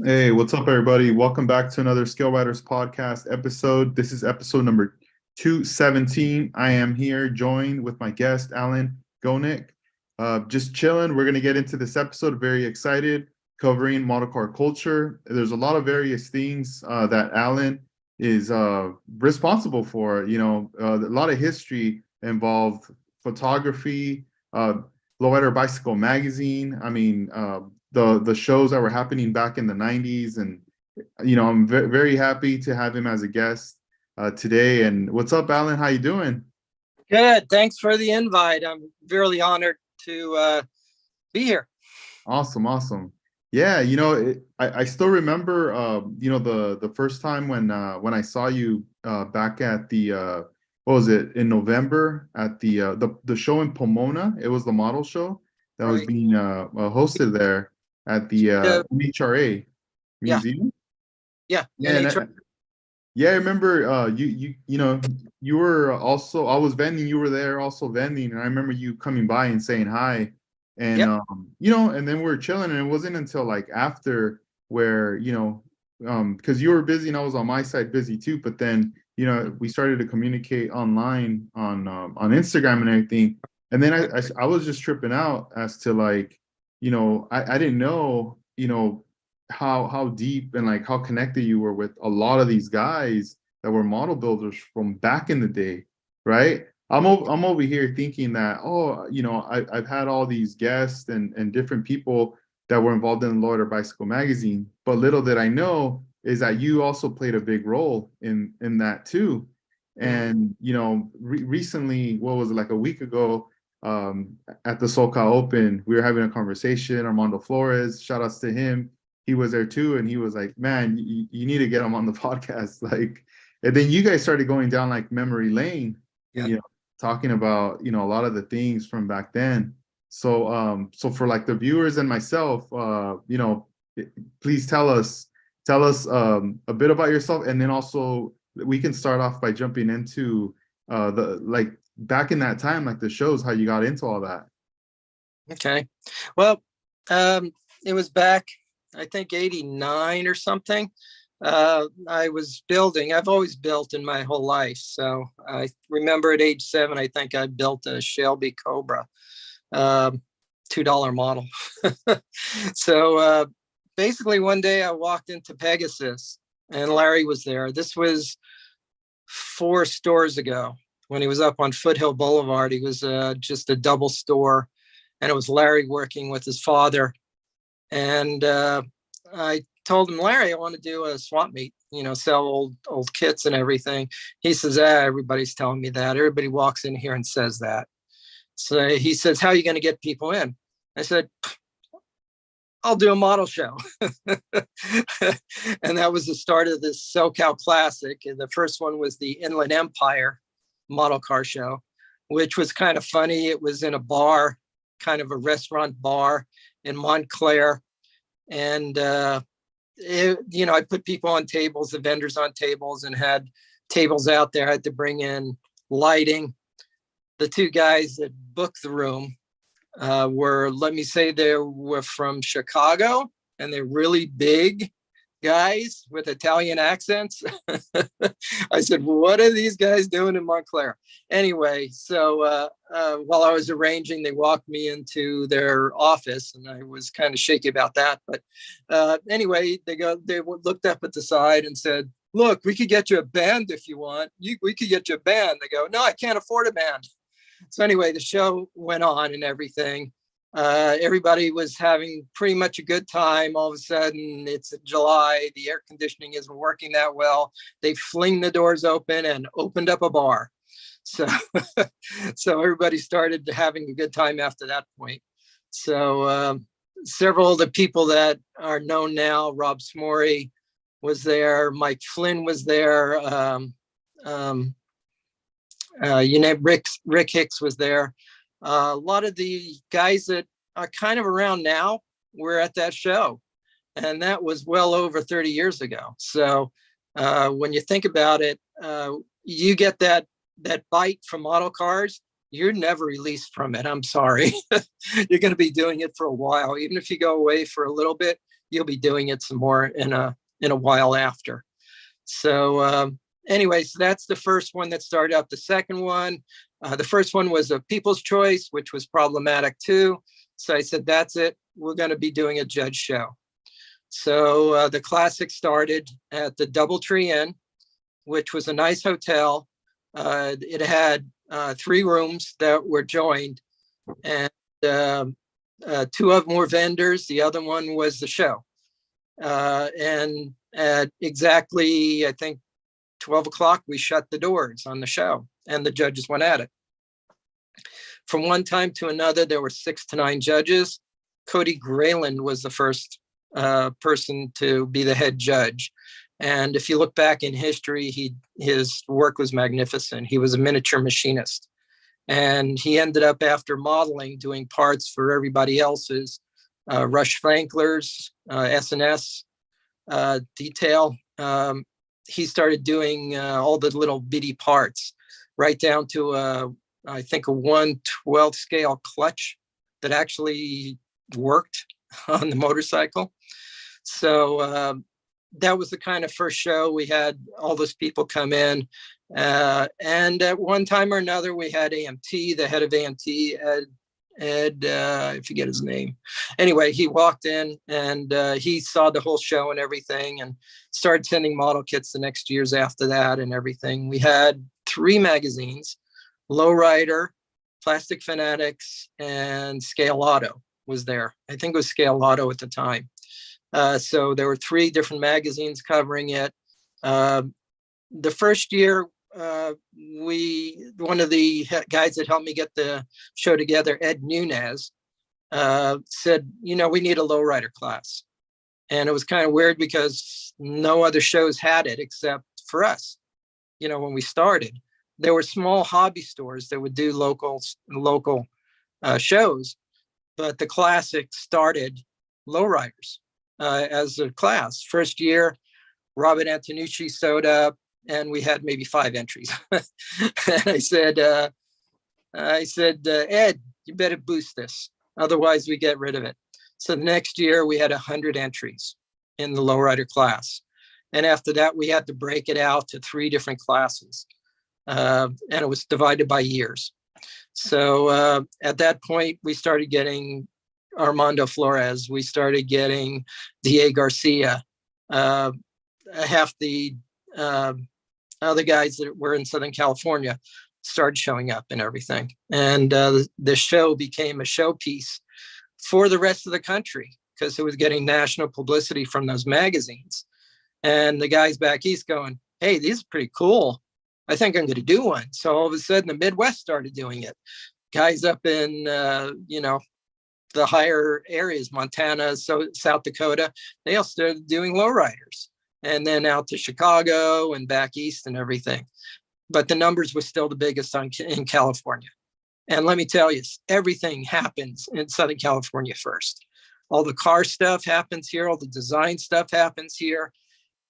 Hey, what's up, everybody? Welcome back to another Skill Riders podcast episode. This is episode number 217. I am here joined with my guest, Alan Gonick. Just chilling. We're going to get into this episode. Very excited, covering model car culture. There's a lot of various things that Alan is responsible for. A lot of history involved photography, Lowrider Bicycle Magazine. The shows that were happening back in the 90s, and I'm very happy to have him as a guest today. And what's up, Alan? How you doing? Good. Thanks for the invite. I'm really honored to be here. Awesome. Yeah, I still remember the first time when I saw you back at the what was it, in November at the show in Pomona. It was the model show that was being hosted there at the NHRA museum. Yeah. Yeah, I remember you were also, I was vending, you were there also vending, and I remember you coming by and saying hi. And Yep. and then we were chilling, and it wasn't until like after where, because you were busy and I was on my side busy too, but then we started to communicate online on Instagram and everything. And then I was just tripping out as to like, I didn't know, how deep and like how connected you were with a lot of these guys that were model builders from back in the day, right? I'm over here thinking that, I've had all these guests and different people that were involved in the Lowrider Bicycle Magazine, but little did I know is that you also played a big role in that too. And recently, what was it, like a week ago, at the SoCal Open, we were having a conversation. Armando Flores, shout outs to him, he was there too, and he was like, man, you need to get him on the podcast. Like, and then you guys started going down like memory lane, talking about a lot of the things from back then. So for like the viewers and myself, please tell us a bit about yourself, and then also we can start off by jumping into the like back in that time, like the shows, how you got into all that. Okay. Well, it was back, I think 89 or something. I was building. I've always built in my whole life. So I remember at age 7, I think I built a Shelby Cobra, $2 model. So basically one day I walked into Pegasus and Larry was there. This was 4 stores ago when he was up on Foothill Boulevard. He was just a double store, and it was Larry working with his father. And I told him, Larry, I want to do a swap meet, sell old kits and everything. He says, everybody's telling me that. Everybody walks in here and says that. So he says, how are you going to get people in? I said, I'll do a model show. And that was the start of this SoCal Classic. And the first one was the Inland Empire model car show, which was kind of funny. It was in a bar, kind of a restaurant bar in Montclair. And, I put people on tables, the vendors on tables, and had tables out there. I had to bring in lighting. The 2 guys that booked the room were, let me say, they were from Chicago, and they're really big guys with Italian accents. I said, well, what are these guys doing in Montclair? Anyway, so while I was arranging, they walked me into their office, and I was kind of shaky about that. But anyway, they looked up at the side and said, look, we could get you a band if you want. We could get you a band. They go, no, I can't afford a band. So anyway, the show went on and everything. Everybody was having pretty much a good time. All of a sudden, it's July. The air conditioning isn't working that well. They fling the doors open and opened up a bar. So, so everybody started having a good time after that point. So several of the people that are known now, Rob Smory was there. Mike Flynn was there. Rick Hicks was there. A lot of the guys that are kind of around now were at that show, and that was well over 30 years ago. So when you think about it, you get that bite from model cars, you're never released from it. I'm sorry. You're going to be doing it for a while. Even if you go away for a little bit, you'll be doing it some more in a while after. So anyways, that's the first one that started up. The second one, the first one was a People's Choice, which was problematic too. So I said, that's it. We're going to be doing a judge show. So the Classic started at the Doubletree Inn, which was a nice hotel. It had 3 rooms that were joined, and 2 of them were vendors. The other one was the show. And at exactly, I think, 12 o'clock, we shut the doors on the show, and the judges went at it. From one time to another, there were 6 to 9 judges. Cody Grayland was the first person to be the head judge. And if you look back in history, his work was magnificent. He was a miniature machinist. And he ended up, after modeling, doing parts for everybody else's Rush Frankler's, S&S detail. He started doing all the little bitty parts, right down to, I think, a 1/12 scale clutch that actually worked on the motorcycle. So that was the kind of first show. We had all those people come in. And at one time or another, we had AMT, the head of AMT, Ed, I forget his name. Anyway, he walked in and he saw the whole show and everything, and started sending model kits the next years after that and everything. We had 3 magazines: Lowrider, Plastic Fanatics, and Scale Auto was there. I think it was Scale Auto at the time. So there were 3 different magazines covering it. The first year, one of the guys that helped me get the show together, Ed Nunez, said, we need a lowrider class. And it was kind of weird because no other shows had it except for us. When we started, there were small hobby stores that would do local shows, but the Classic started lowriders as a class. First year, Robert Antonucci showed up, and we had maybe 5 entries. And I said, Ed, you better boost this, otherwise we get rid of it. So the next year we had 100 entries in the lowrider class. And after that, we had to break it out to 3 different classes. And it was divided by years. So at that point, we started getting Armando Flores. We started getting D.A. Garcia. Half the other guys that were in Southern California started showing up and everything. And the show became a showpiece for the rest of the country because it was getting national publicity from those magazines. And the guys back east going, hey, these are pretty cool. I think I'm going to do one. So all of a sudden, the Midwest started doing it. Guys up in, the higher areas, Montana, South Dakota, they all started doing lowriders. And then out to Chicago and back east and everything. But the numbers were still the biggest in California. And let me tell you, everything happens in Southern California first. All the car stuff happens here. All the design stuff happens here.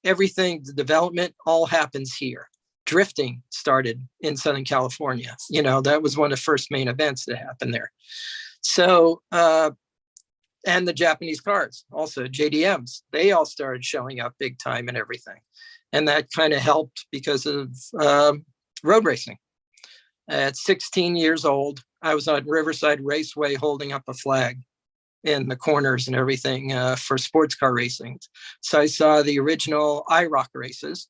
Everything, the development, all happens here. Drifting started in Southern California. That was one of the first main events that happened there. So, and the Japanese cars, also JDMs, they all started showing up big time and everything. And that kind of helped because of road racing. At 16 years old, I was on Riverside Raceway holding up a flag in the corners and everything for sports car racing. So I saw the original IROC races.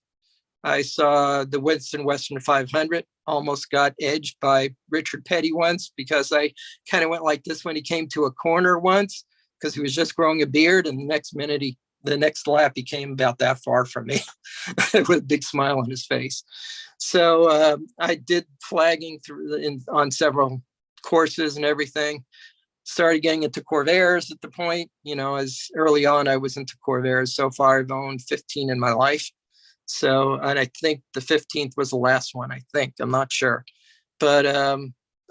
I saw the Winston Western 500, almost got edged by Richard Petty once because I kind of went like this when he came to a corner once because he was just growing a beard, and the next lap he came about that far from me with a big smile on his face. So I did flagging on several courses and everything. Started getting into Corvairs at the point, as early on I was into Corvairs. So far I've owned 15 in my life. So, and I think the 15th was the last one, I'm not sure. But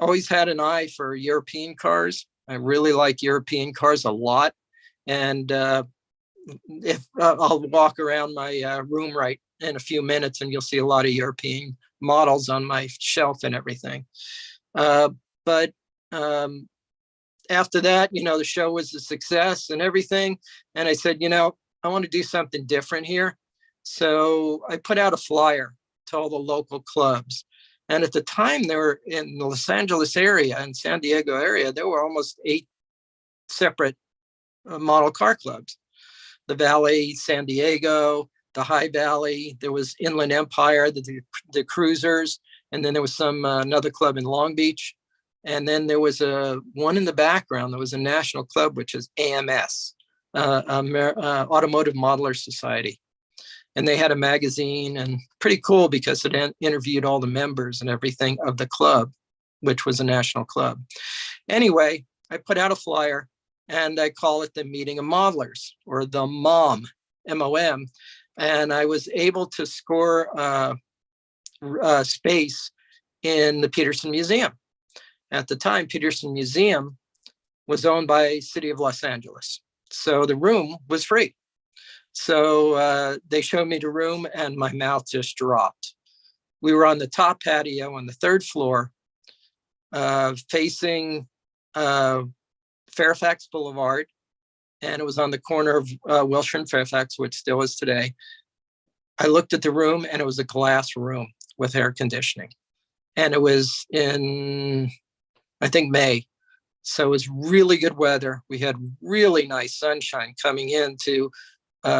always had an eye for European cars. I really like European cars a lot. And if I'll walk around my room right in a few minutes and you'll see a lot of European models on my shelf and everything. But after that, the show was a success and everything. And I said, I want to do something different here. So I put out a flyer to all the local clubs. And at the time, there were in the Los Angeles area and San Diego area, there were almost 8 separate model car clubs. The Valley, San Diego, the High Valley, there was Inland Empire, the Cruisers, and then there was another club in Long Beach. And then there was one in the background. There was a national club, which is AMS, Automotive Modelers Society. And they had a magazine, and pretty cool because it interviewed all the members and everything of the club, which was a national club. Anyway, I put out a flyer and I call it the Meeting of Modelers, or the MOM, MOM. And I was able to score space in the Peterson Museum. At the time, Peterson Museum was owned by City of Los Angeles. So the room was free. So they showed me the room and my mouth just dropped. We were on the top patio on the 3rd floor, facing Fairfax Boulevard. And it was on the corner of Wilshire and Fairfax, which still is today. I looked at the room and it was a glass room with air conditioning. And it was in, I think, May. So it was really good weather. We had really nice sunshine coming in to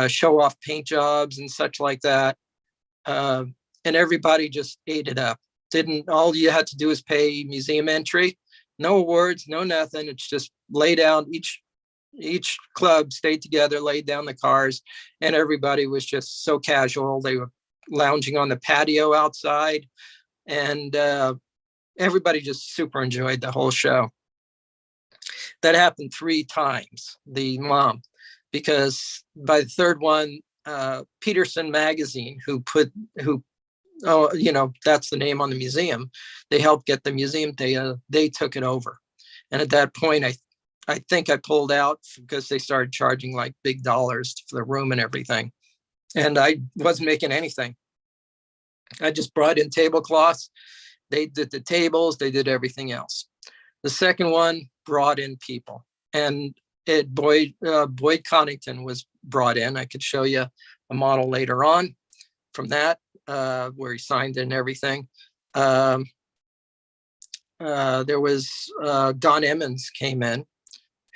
show off paint jobs and such like that. And everybody just ate it up. All you had to do is pay museum entry, no awards, no nothing. It's just lay down. Each club stayed together, laid down the cars, and everybody was just so casual. They were lounging on the patio outside, and everybody just super enjoyed the whole show. That happened 3 times, the MOM, because by the 3rd one, Peterson Magazine, that's the name on the museum. They helped get the museum. They took it over. And at that point, I think I pulled out because they started charging like big dollars for the room and everything. And I wasn't making anything. I just brought in tablecloths. They did the tables. They did everything else. The second one brought in people. And Boyd Connington was brought in. I could show you a model later on from that, where he signed it and everything. There was Don Emmons came in,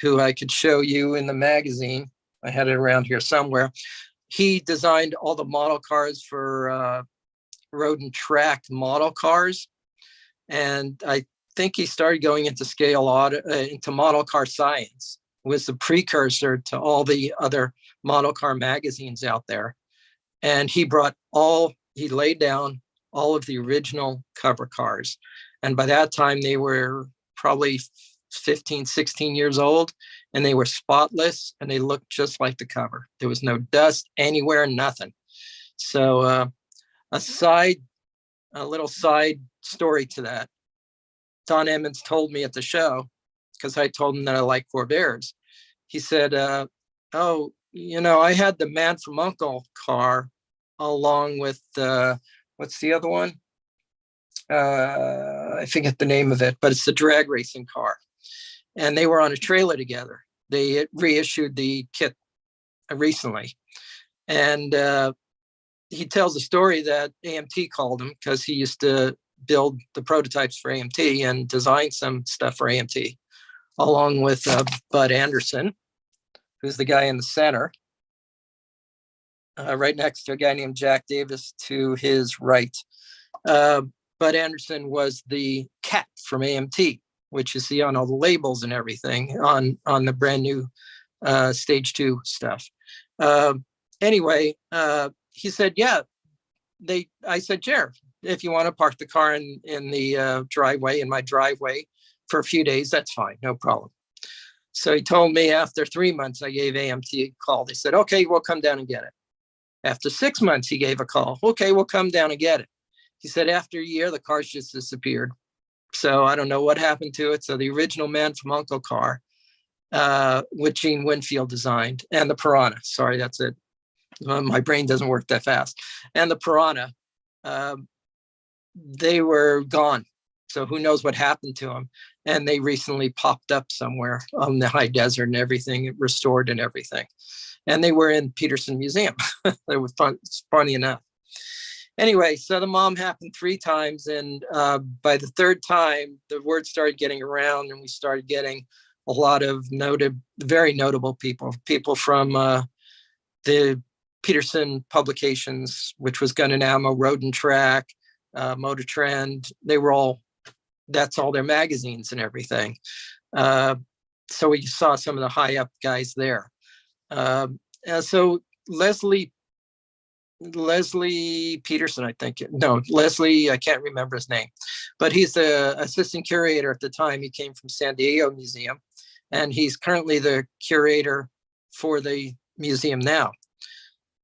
who I could show you in the magazine. I had it around here somewhere. He designed all the model cars for road and track model cars. And I think he started going into into model car science. It was the precursor to all the other model car magazines out there. And he laid down all of the original cover cars. And by that time, they were probably 15, 16 years old, and they were spotless, and they looked just like the cover. There was no dust anywhere, nothing. So a little side story to that. Don Emmons told me at the show, because I told him that I like Corvairs. He said, I had the Man from U.N.C.L.E. car along with, what's the other one? I forget the name of it, but it's the drag racing car. And they were on a trailer together. They reissued the kit recently. And he tells a story that AMT called him because he used to build the prototypes for AMT and design some stuff for AMT, along with Bud Anderson, who's the guy in the center, right next to a guy named Jack Davis to his right. Bud Anderson was the cat from AMT, which you see on all the labels and everything on the brand new Stage 2 stuff. Anyway, he said, yeah, I said, Jared, if you want to park the car in the driveway, in my driveway for a few days, that's fine, no problem. So he told me after 3 months, I gave AMT a call. They said, okay, we'll come down and get it. After 6 months, he gave a call. Okay, we'll come down and get it. He said after a year, the cars just disappeared. So I don't know what happened to it. So the original Man from U.N.C.L.E. car, which Gene Winfield designed, and the Piranha, sorry, that's it. My brain doesn't work that fast. And the Piranha, they were gone. So who knows what happened to them. and they recently popped up somewhere on the high desert and everything, restored and everything. And they were in Peterson Museum. They were fun, funny enough. Anyway, so the mom happened 3 times, and by the 3rd time, the word started getting around, and we started getting a lot of very notable people from the Peterson publications, which was Gun and Ammo, Road and Track, Motor Trend. They were all, that's all their magazines and everything. So we saw some of the high up guys there. So Leslie Peterson, I think. No, Leslie, I can't remember his name, but he's the assistant curator at the time. He came from San Diego Museum, and he's currently the curator for the museum now.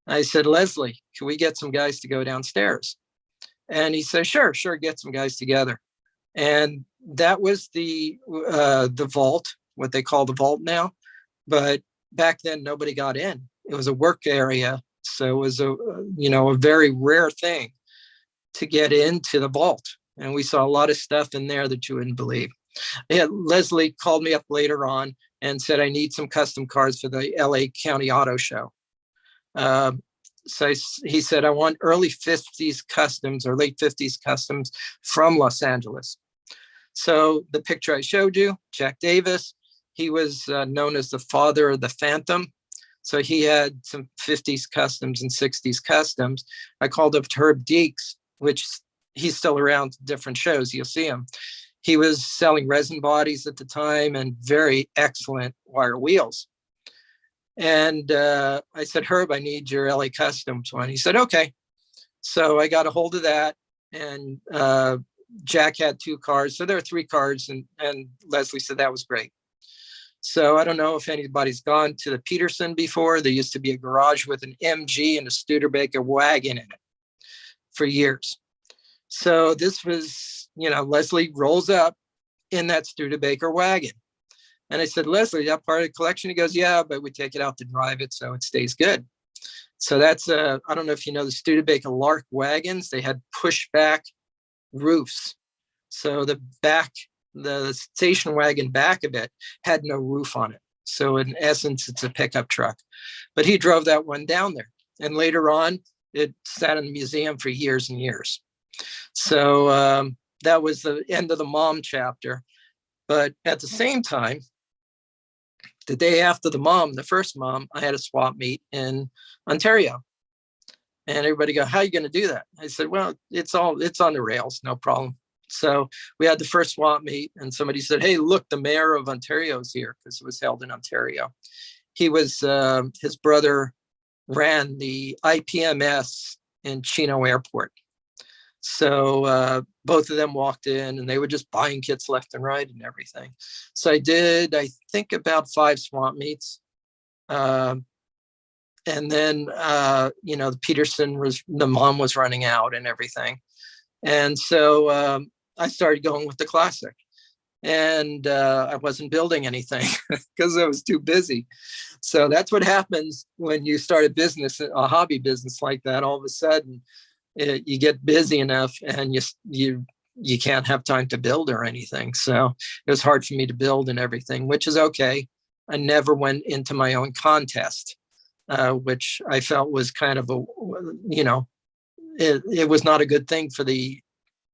I said, Leslie, can we get some guys to go downstairs? And he said, sure, get some guys together. And that was the vault, what they call the vault now. But back then, nobody got in. It was a work area. So it was a very rare thing to get into the vault. And we saw a lot of stuff in there that you wouldn't believe. Yeah, Leslie called me up later on and said, I need some custom cars for the LA County Auto Show. So he said, I want early 50s customs or late 50s customs from Los Angeles. So the picture I showed you, Jack Davis, he was known as the father of the Phantom. So he had some 50s customs and 60s customs. I called up Herb Deeks, which he's still around different shows. You'll see him. He was selling resin bodies at the time and very excellent wire wheels. And I said, Herb, I need your LA Customs one. He said, okay. So I got a hold of that, and Jack had 2 cars. So there are 3 cars, and Leslie said that was great. So I don't know if anybody's gone to the Peterson before. There used to be a garage with an MG and a Studebaker wagon in it for years. So this was, Leslie rolls up in that Studebaker wagon. And I said, Leslie, that part of the collection? He goes, yeah, but we take it out to drive it so it stays good. So that's, I don't know if you know the Studebaker Lark wagons. They had pushback roofs. So the station wagon back of it had no roof on it. So in essence, it's a pickup truck. But he drove that one down there. And later on, it sat in the museum for years and years. So that was the end of the mom chapter. But at the same time, the day after the first mom, I had a swap meet in Ontario. And everybody go, how are you going to do that? I said, well, it's on the rails, no problem. So we had the first swap meet, and somebody said, hey, look, the mayor of Ontario is here, because it was held in Ontario. He was, his brother ran the IPMS in Chino Airport. So both of them walked in, and they were just buying kits left and right and everything. So I did, I think, about 5 swap meets. And then, the Peterson the mom was running out and everything. And so I started going with the Classic. And I wasn't building anything because I was too busy. So that's what happens when you start a hobby business like that. All of a sudden, you get busy enough, and you can't have time to build or anything. So it was hard for me to build and everything, which is okay. I never went into my own contest, which I felt was kind of it was not a good thing for the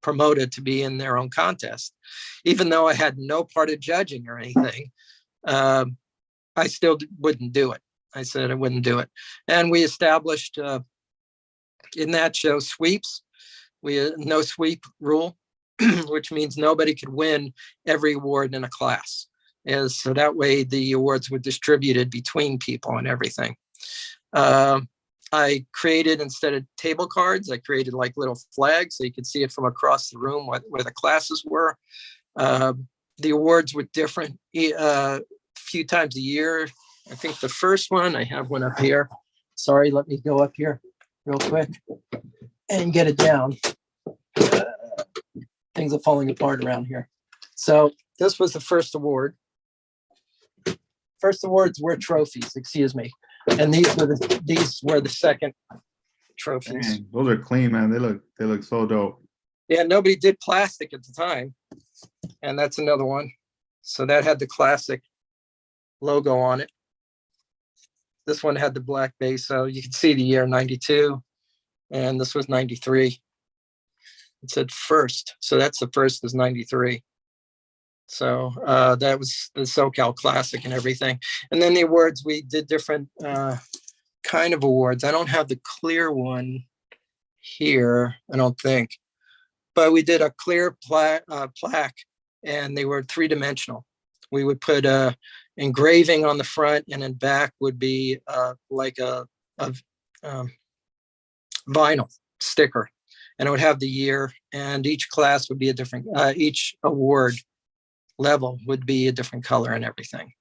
promoter to be in their own contest. Even though I had no part of judging or anything, I still wouldn't do it. I said I wouldn't do it. And we established in that show sweeps. We had no sweep rule, which means nobody could win every award in a class. So that way the awards were distributed between people and everything. I created, instead of table cards, I created like little flags so you could see it from across the room where the classes were. The awards were different a few times a year. I think the first one, I have one up here. Sorry, let me go up here real quick and get it down. Things are falling apart around here. So this was the first award. First awards were trophies, excuse me. And these were the second trophies. Dang, those are clean, man. They look so dope. Yeah, nobody did plastic at the time. And that's another one. So that had the Classic logo on it. This one had the black base, so you can see the year 92, and this was 93. It said first, so that's the first is 93. So that was the SoCal Classic and everything. And then the awards, we did different kind of awards. I don't have the clear one here, I don't think, but we did a clear plaque, and they were three-dimensional. We would put a engraving on the front, and in back would be like a vinyl sticker, and it would have the year, and each class would be a different, each award level would be a different color and everything.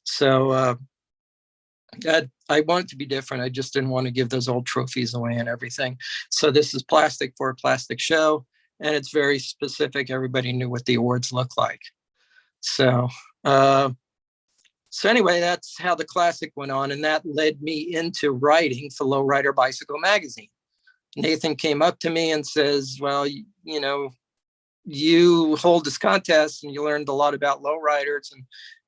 So I want it to be different. I just didn't want to give those old trophies away and everything. So this is plastic for a plastic show, and it's very specific. Everybody knew what the awards look like. So anyway, that's how the Classic went on, and that led me into writing for Lowrider Bicycle Magazine. Nathan came up to me and says, well, you know, you hold this contest and you learned a lot about lowriders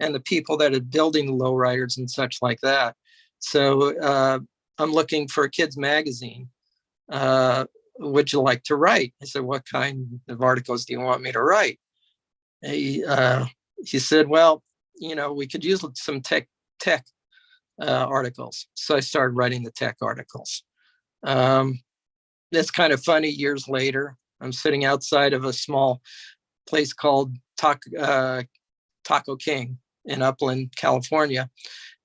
and the people that are building the lowriders and such like that. So I'm looking for a kids magazine. Would you like to write? I said, what kind of articles do you want me to write? He said, well, you know, we could use some tech articles. So I started writing the tech articles. It's kind of funny, years later, I'm sitting outside of a small place called Taco King in Upland, California,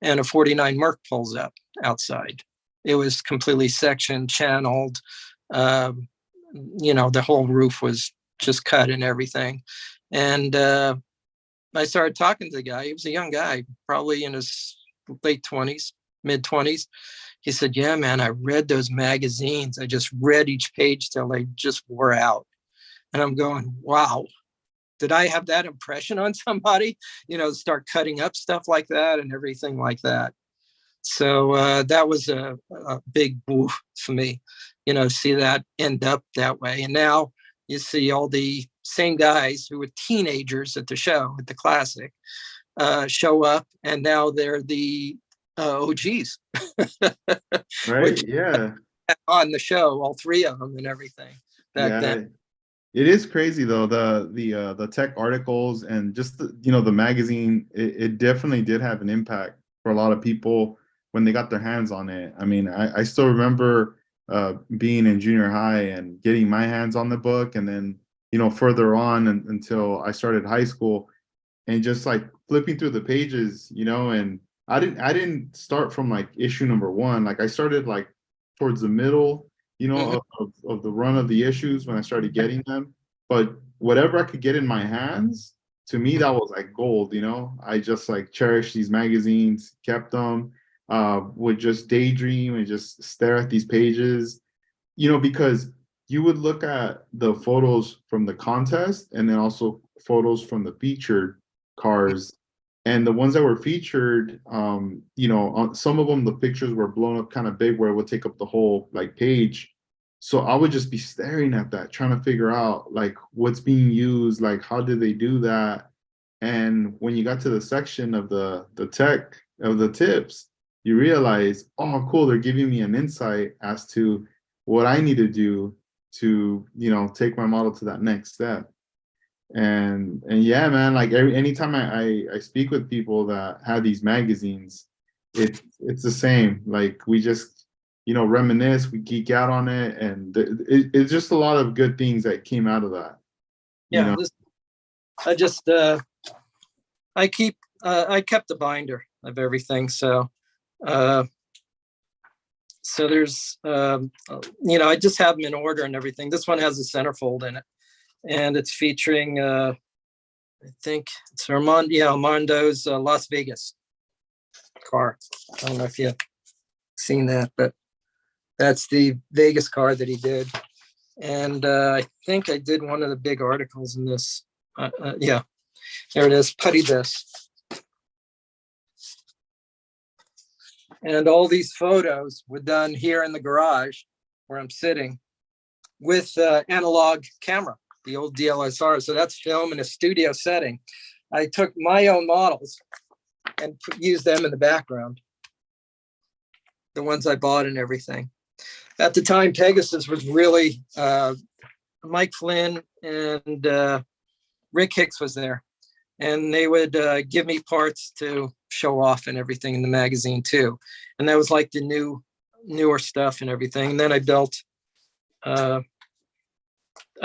and a 49 Merc pulls up outside. It was completely sectioned, channeled. You know, the whole roof was just cut and everything. And I started talking to the guy. He was a young guy, probably in his late 20s, mid 20s. He said, yeah, man, I read those magazines. I just read each page till they just wore out. And I'm going, wow, did I have that impression on somebody? You know, start cutting up stuff like that and everything like that. So that was a big woo for me, you know, see that end up that way. And now you see all the same guys who were teenagers at the show, at the Classic, show up, and now they're the OGs. Right. Yeah. On the show, all three of them and everything back then. It is crazy though, the tech articles and just the, you know, the magazine, it definitely did have an impact for a lot of people when they got their hands on it. I mean, I still remember being in junior high and getting my hands on the book, and then, you know, further on until I started high school, and just like flipping through the pages, you know. And I didn't start from like issue number one. Like I started like towards the middle, you know, of the run of the issues when I started getting them. But whatever I could get in my hands, to me, that was like gold, you know. I just like cherished these magazines, kept them, would just daydream and just stare at these pages, you know, because you would look at the photos from the contest and then also photos from the featured cars. And the ones that were featured, you know, on some of them, the pictures were blown up kind of big where it would take up the whole like page. So I would just be staring at that, trying to figure out like what's being used, like how did they do that? And when you got to the section of the tech of the tips, you realize, oh, cool, they're giving me an insight as to what I need to do to, you know, take my model to that next step. And yeah, man, like anytime I speak with people that have these magazines, it's the same. Like we just, you know, reminisce, we geek out on it, and it's just a lot of good things that came out of that. Yeah, I kept a binder of everything. So there's, you know, I just have them in order and everything. This one has a centerfold in it, and it's featuring, I think it's Armando's Las Vegas car. I don't know if you've seen that, but that's the Vegas car that he did. And I think I did one of the big articles in this. Yeah, there it is, Putty This. And all these photos were done here in the garage where I'm sitting with analog camera, the old DLSR. So that's film in a studio setting. I took my own models and used them in the background, the ones I bought and everything. At the time, Pegasus was really Mike Flynn and Rick Hicks was there, and they would give me parts to show off and everything in the magazine too. And that was like the newer stuff and everything. And then I built, I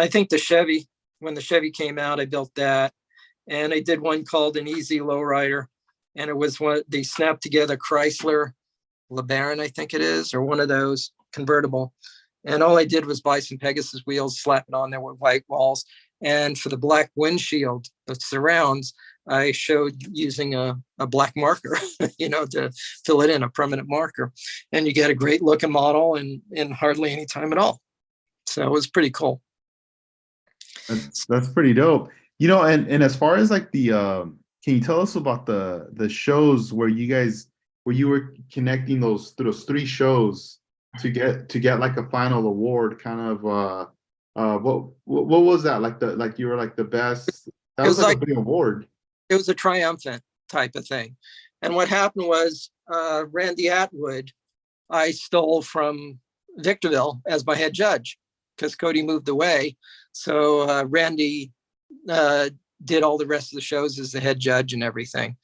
think the Chevy, when the Chevy came out, I built that. And I did one called an Easy Lowrider. And it was what the snap together Chrysler LeBaron, I think it is, or one of those convertible. And all I did was buy some Pegasus wheels, slap it on there with white walls. And for the black windshield, the surrounds, I showed using a black marker, to fill it in, a permanent marker. And you get a great looking model in hardly any time at all. So it was pretty cool. That's pretty dope. And as far as like the can you tell us about the shows where you were connecting those 3 shows to get like a final award, kind of what was that, like you were like the best? That was like a big award. It was a triumphant type of thing. And what happened was Randy Atwood, I stole from Victorville as my head judge because Cody moved away. So Randy did all the rest of the shows as the head judge and everything,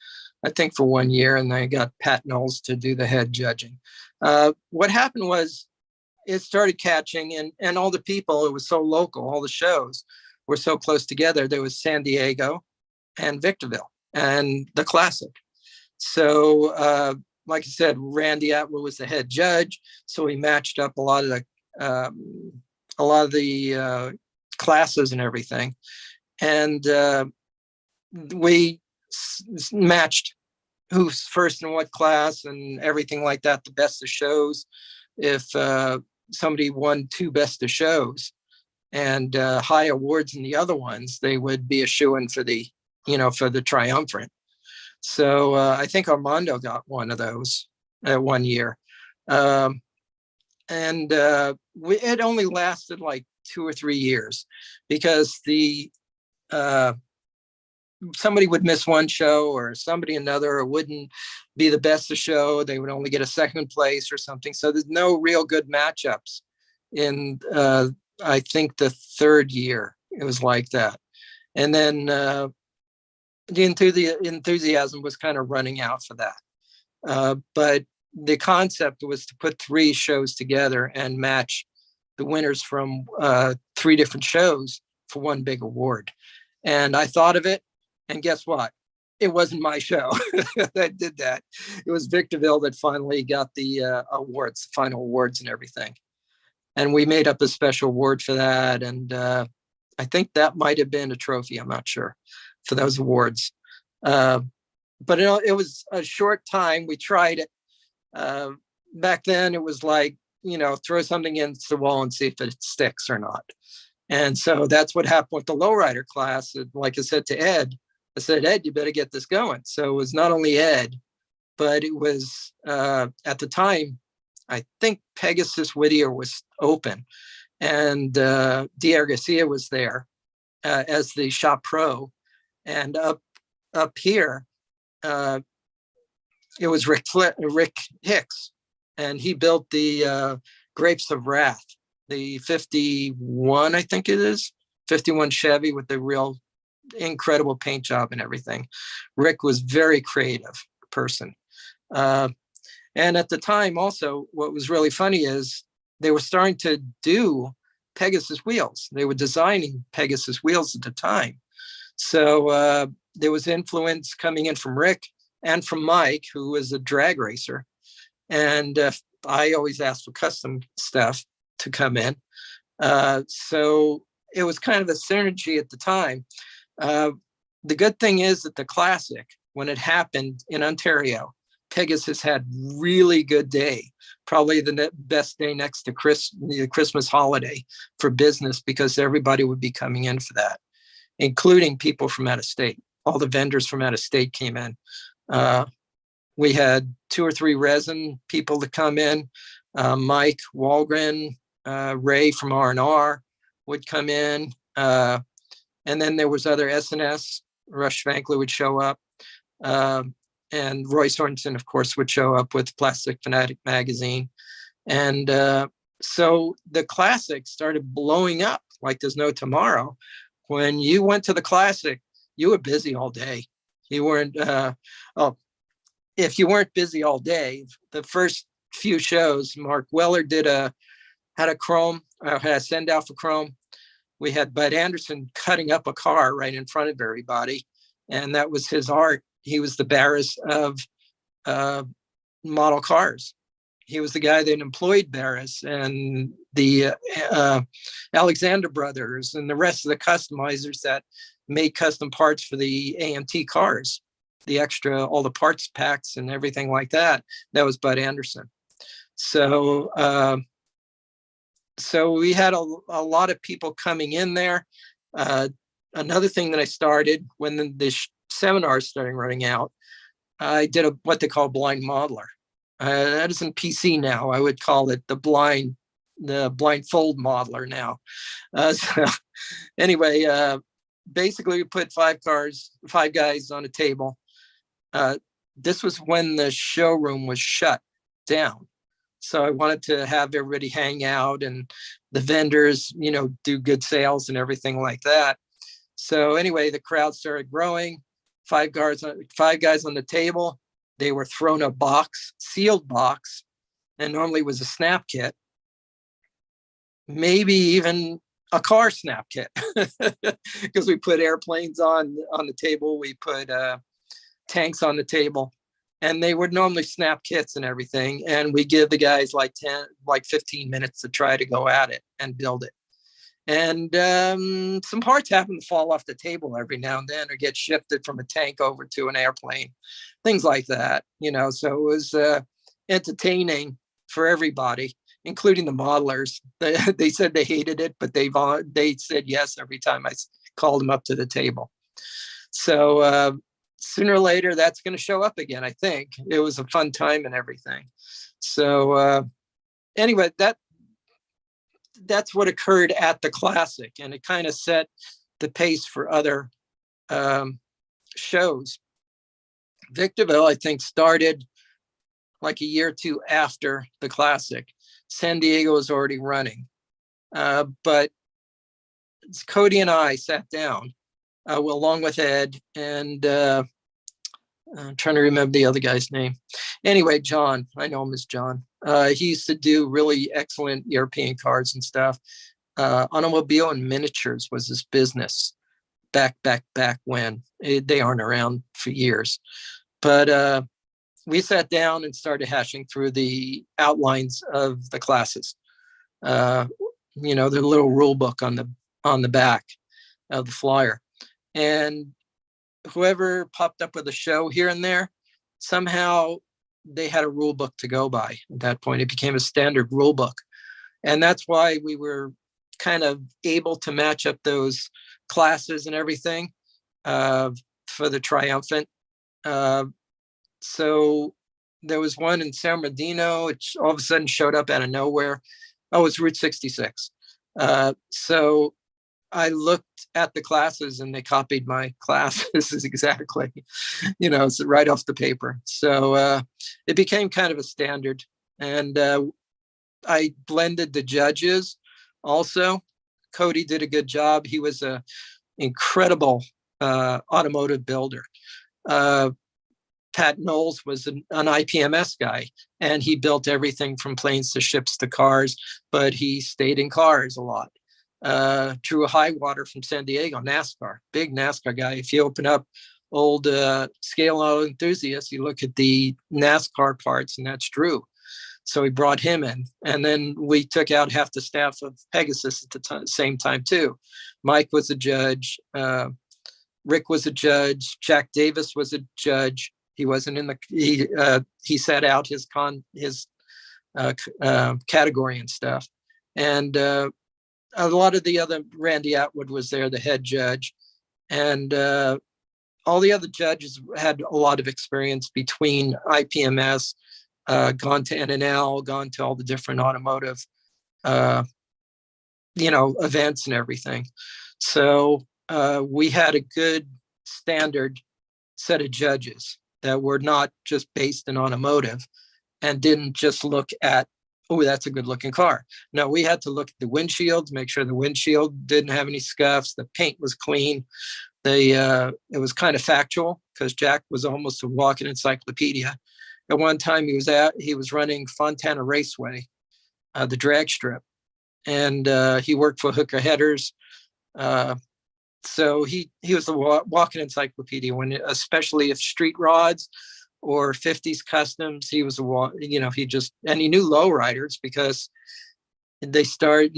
I think for 1 year. And I got Pat Knowles to do the head judging. What happened was it started catching, and all the people, it was so local, all the shows were so close together. There was San Diego and Victorville and the Classic. So like I said, Randy Atwood was the head judge. So he matched up a lot of the classes and everything. And we matched who's first in what class and everything like that, the best of shows. If somebody won 2 best of shows and high awards in the other ones, they would be a shoo-in for the triumvirate. So I think Armando got one of those 1 year. It only lasted like 2 or 3 years because somebody would miss one show or somebody another, or wouldn't be the best of show. They would only get a second place or something. So there's no real good matchups in, I think the 3rd year it was like that. And then the enthusiasm was kind of running out for that. But the concept was to put 3 shows together and match the winners from 3 different shows for one big award. And I thought of it, and guess what? It wasn't my show that did that. It was Victorville that finally got the awards, final awards and everything. And we made up a special award for that. And I think that might have been a trophy, I'm not sure, for those awards. But it was a short time. We tried it. Back then, it was like, throw something against the wall and see if it sticks or not. And so that's what happened with the lowrider class. And like I said to Ed, I said, Ed, you better get this going. So it was not only Ed, but it was at the time, I think Pegasus Whittier was open, and Dier Garcia was there as the shop pro. And up here, it was Rick Hicks, and he built the Grapes of Wrath, the 51, I think it is, 51 Chevy with the real incredible paint job and everything. Rick was very creative person. And at the time also, what was really funny is they were starting to do Pegasus wheels. They were designing Pegasus wheels at the time. So there was influence coming in from Rick and from Mike, who was a drag racer. And I always asked for custom stuff to come in. So it was kind of a synergy at the time. The good thing is that the Classic, when it happened in Ontario, Pegasus had really good day, probably the best day next to the Christmas holiday for business, because everybody would be coming in for that, including people from out of state. All the vendors from out of state came in. We had 2 or 3 resin people to come in. Mike Walgren, Ray from R&R would come in. And then there was other S&S Rush Vankler would show up. And Roy Sorensen, of course, would show up with Plastic Fanatic magazine. And so the Classic started blowing up like there's no tomorrow. When you went to the Classic, you were busy all day. You weren't, if you weren't busy all day, the first few shows, Mark Weller had a send out for Chrome. We had Bud Anderson cutting up a car right in front of everybody. And that was his art. He was the Barris of model cars. He was the guy that employed Barris and the Alexander brothers and the rest of the customizers that made custom parts for the AMT cars, all the parts packs and everything like that. That was Bud Anderson. So we had a lot of people coming in there. Another thing that I started when the seminars started running out, I did what they call blind modeler. That isn't PC now. I would call it the blindfold modeler now. So anyway, basically we put five guys on a table. This was when the showroom was shut down. So I wanted to have everybody hang out and the vendors, do good sales and everything like that. So anyway, the crowd started growing. Five guys on the table. They were thrown a sealed box, and normally was a snap kit, maybe even a car snap kit, because we put airplanes on the table. We put tanks on the table, and they were normally snap kits and everything. And we give the guys like 15 minutes to try to go at it and build it. And some parts happen to fall off the table every now and then, or get shifted from a tank over to an airplane, things like that, So it was entertaining for everybody, including the modelers. They said they hated it, but they said yes every time I called them up to the table. So sooner or later, that's going to show up again. I think it was a fun time and everything. So anyway, that's what occurred at the Classic, and it kind of set the pace for other shows. Victorville, I think, started like a year or two after the Classic. San Diego was already running, but Cody and I sat down along with Ed, and I'm trying to remember the other guy's name. Anyway, John, I know him as John. He used to do really excellent European cars and stuff. Automobile and miniatures was his business back when. They aren't around for years. But we sat down and started hashing through the outlines of the classes. The little rule book on the back of the flyer. And whoever popped up with a show here and there, somehow they had a rule book to go by. At that point, it became a standard rule book. And that's why we were kind of able to match up those classes and everything for the Triumphant. So there was one in San Bernardino, which all of a sudden showed up out of nowhere. Oh, it's Route 66. So I looked at the classes and they copied my classes exactly, it's right off the paper. So it became kind of a standard. And I blended the judges also. Cody did a good job. He was an incredible automotive builder. Pat Knowles was an IPMS guy, and he built everything from planes to ships to cars, but he stayed in cars a lot. Drew Highwater from San Diego, NASCAR, big NASCAR guy. If you open up old Scale Auto Enthusiasts, you look at the NASCAR parts, and that's Drew. So we brought him in. And then we took out half the staff of Pegasus at the same time, too. Mike was a judge. Rick was a judge. Jack Davis was a judge. He wasn't in the, he sat out his category and stuff. And a lot of the other, Randy Atwood was there, the head judge. And all the other judges had a lot of experience between IPMS, gone to NNL, gone to all the different automotive, events and everything. So we had a good standard set of judges that were not just based in automotive and didn't just look at, oh, that's a good looking car. No, we had to look at the windshields, make sure the windshield didn't have any scuffs, the paint was clean. It was kind of factual because Jack was almost a walking encyclopedia. At one time he was running Fontana Raceway, the drag strip, and he worked for Hooker Headers. So he was a walking encyclopedia when, especially if street rods or 50s customs, he was he knew lowriders because they started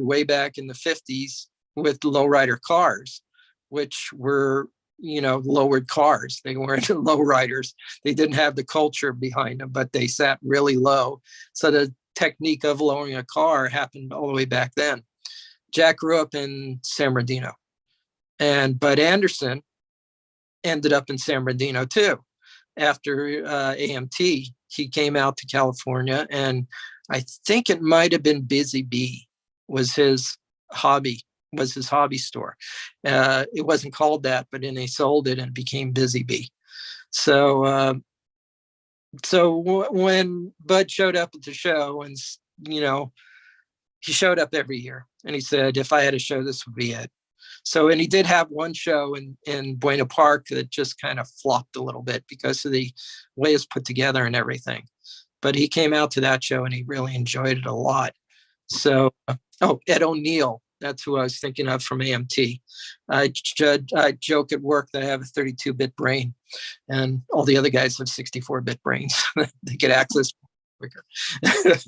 way back in the 50s with lowrider cars, which were, lowered cars. They weren't lowriders. They didn't have the culture behind them, but they sat really low. So the technique of lowering a car happened all the way back then. Jack grew up in San Bernardino, and Bud Anderson ended up in San Bernardino too. After AMT, he came out to California, and I think it might have been Busy Bee was his hobby store. It wasn't called that, but then they sold it and it became Busy Bee. So when Bud showed up at the show, and he showed up every year, and he said, if I had a show, this would be it. So, and he did have one show in Buena Park that just kind of flopped a little bit because of the way it's put together and everything. But he came out to that show and he really enjoyed it a lot. So, Ed O'Neill, that's who I was thinking of from AMT. I joke at work that I have a 32-bit brain, and all the other guys have 64-bit brains. They get access quicker.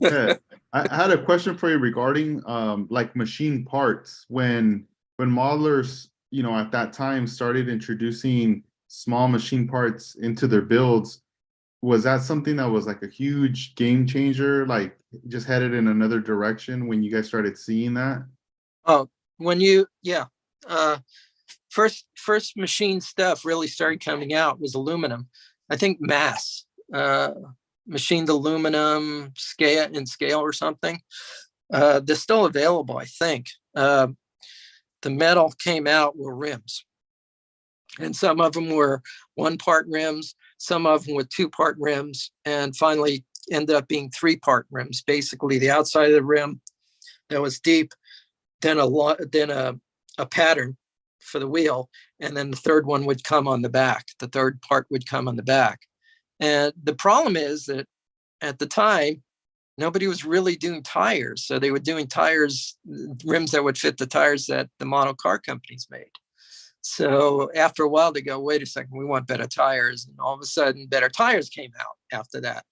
Yeah. I had a question for you regarding like machine parts. When modelers, at that time started introducing small machine parts into their builds, was that something that was like a huge game changer, like just headed in another direction when you guys started seeing that? Oh, first machine stuff really started coming out was aluminum. I think Mass machined aluminum scale or something. They're still available, I think. The metal came out were rims, and some of them were 1-part rims, some of them were 2-part rims, and finally ended up being 3-part rims. Basically, the outside of the rim that was deep, then a pattern for the wheel, and then the third one would come on the back. The third part would come on the back. And the problem is that at the time, nobody was really doing tires. So they were doing rims that would fit the tires that the model car companies made. So after a while, they go, wait a second, we want better tires. And all of a sudden, better tires came out after that,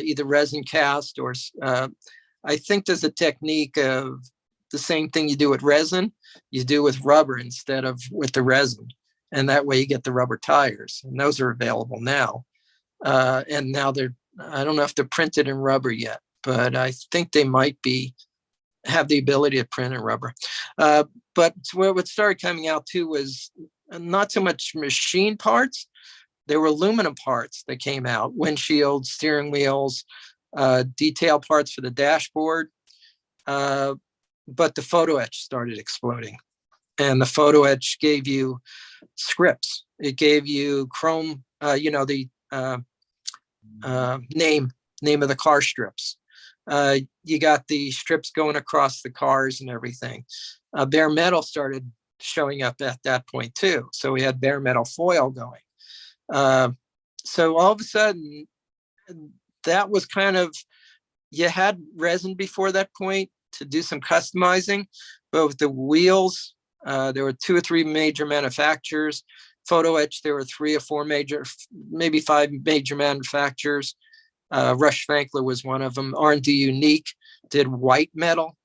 either resin cast or I think there's a technique of the same thing you do with resin, you do with rubber instead of with the resin. And that way you get the rubber tires. And those are available now. And now I don't know if they're printed in rubber yet, but I think they might have the ability to print in rubber. But what started coming out too was not so much machine parts. There were aluminum parts that came out, windshields, steering wheels, detail parts for the dashboard. But the photo etch started exploding. And the photo etch gave you scripts. It gave you chrome, the name of the car strips. You got the strips going across the cars and everything. Bare metal started showing up at that point too. So we had bare metal foil going. So all of a sudden, that was kind of, you had resin before that point to do some customizing, but with the wheels, there were 2 or 3 major manufacturers. Photo etch, there were 3 or 4 maybe 5 major manufacturers. Rush Fankler was one of them. R&D Unique did white metal,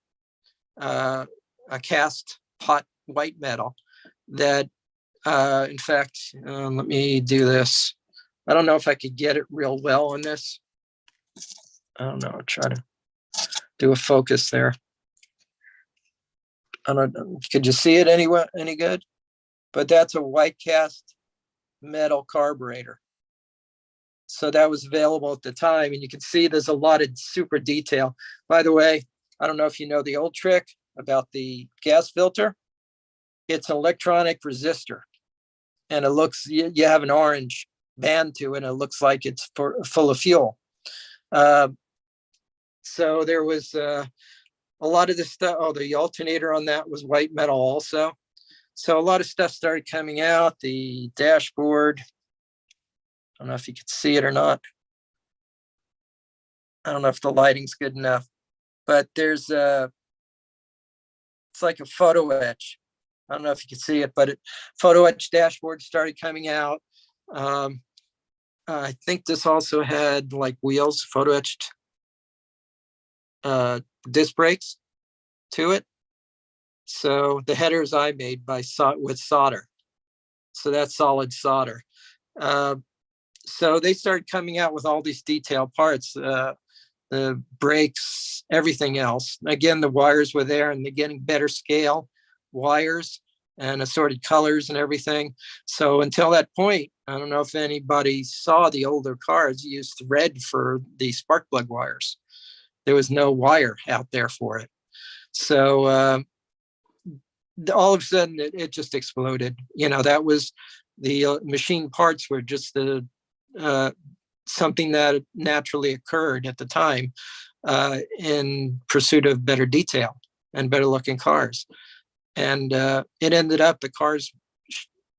a cast hot white metal that, in fact, let me do this. I don't know if I could get it real well on this. I don't know. I'll try to do a focus there. I don't know. Could you see it any good? But that's a white cast metal carburetor. So that was available at the time. And you can see there's a lot of super detail. By the way, I don't know if you know the old trick about the gas filter. It's an electronic resistor. and it looks, you have an orange band to it, and it looks like it's full of fuel. So there was a lot of this stuff. Oh, the alternator on that was white metal also. So a lot of stuff started coming out. The dashboard, I don't know if you could see it or not. I don't know if the lighting's good enough, but there's it's like a photo etch. I don't know if you can see it, but photo etch dashboard started coming out. I think this also had like wheels, photo etched disc brakes to it. So the headers I made with solder. So that's solid solder. So they started coming out with all these detailed parts, the brakes, everything else. Again, the wires were there, and they're getting better scale wires and assorted colors and everything. So until that point, I don't know if anybody saw the older cars used thread for the spark plug wires. There was no wire out there for it. So all of a sudden it just exploded. That was the machine parts were just the something that naturally occurred at the time in pursuit of better detail and better looking cars. And it ended up the cars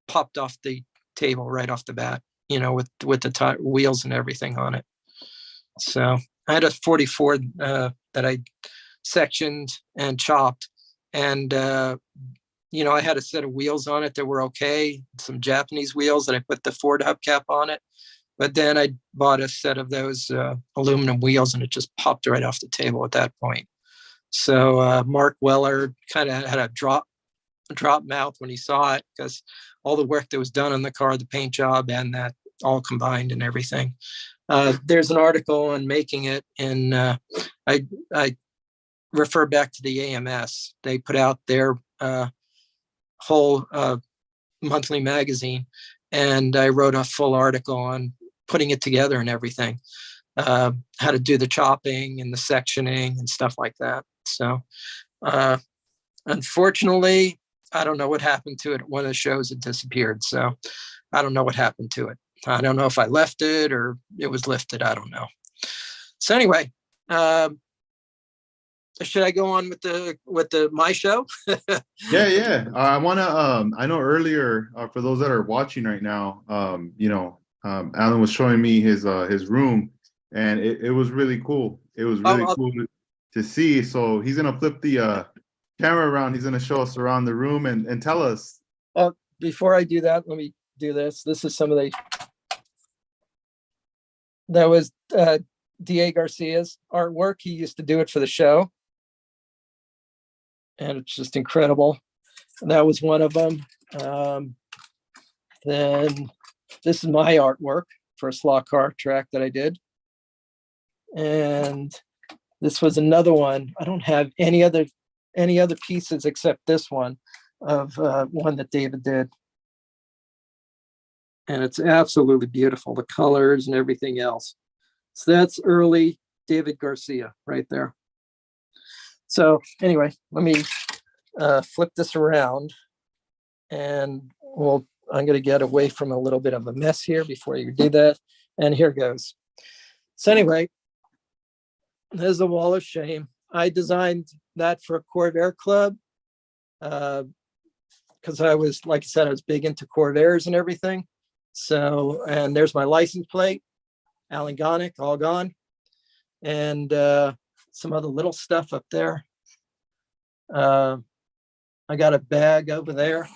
popped off the table right off the bat, with the wheels and everything on it. So I had a 44 that I sectioned and chopped, and I had a set of wheels on it that were okay, some Japanese wheels that I put the Ford hubcap on it. But then I bought a set of those aluminum wheels, and it just popped right off the table at that point. So Mark Weller kind of had a drop mouth when he saw it, because all the work that was done on the car, the paint job, and that all combined and everything. There's an article on making it, and I refer back to the AMS. They put out their whole monthly magazine, and I wrote a full article on putting it together and everything, how to do the chopping and the sectioning and stuff like that. So unfortunately, I don't know what happened to it. One of the shows had disappeared, so I don't know what happened to it. I don't know if I left it or it was lifted. I don't know. So anyway, should I go on with my show? Yeah. I want to. I know earlier, for those that are watching right now, Alan was showing me his room, and it was really cool. It was really cool to see. So he's gonna flip the camera around. He's gonna show us around the room and tell us. Before I do that, let me do this. This is some of that was D.A. Garcia's artwork. He used to do it for the show, and it's just incredible. And that was one of them. Then this is my artwork for a slot car track that I did. And this was another one. I don't have any other pieces except this one of one that David did. And it's absolutely beautiful, the colors and everything else. So that's early David Garcia right there. So anyway, let me flip this around, and I'm going to get away from a little bit of a mess here before you do that. And here goes. So anyway, there's a wall of shame. I designed that for a Corvair club because I was, like I said, I was big into Corvairs and everything. So, and there's my license plate, Alan Gonick, all gone. And some other little stuff up there. I got a bag over there,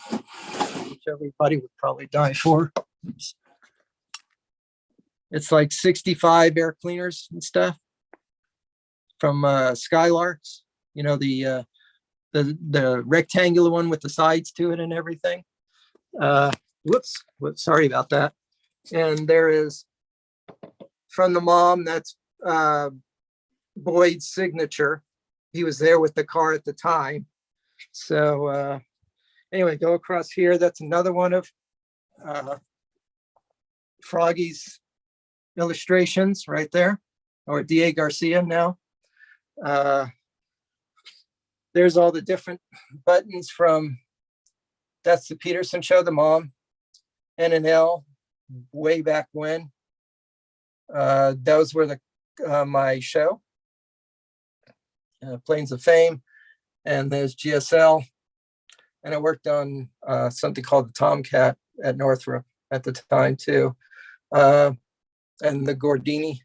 which everybody would probably die for. Oops. It's like 65 air cleaners and stuff from Skylarks, the rectangular one with the sides to it and everything. Whoops, sorry about that. And there is from the mom, that's Boyd's signature. He was there with the car at the time. So anyway, go across here. That's another one of Froggy's illustrations right there, or D.A. Garcia now. There's all the different buttons from, that's the Peterson show, the mom. N and L way back when. Those were my show, Planes of Fame, and there's GSL. And I worked on something called the Tomcat at Northrop at the time too. And the Gordini.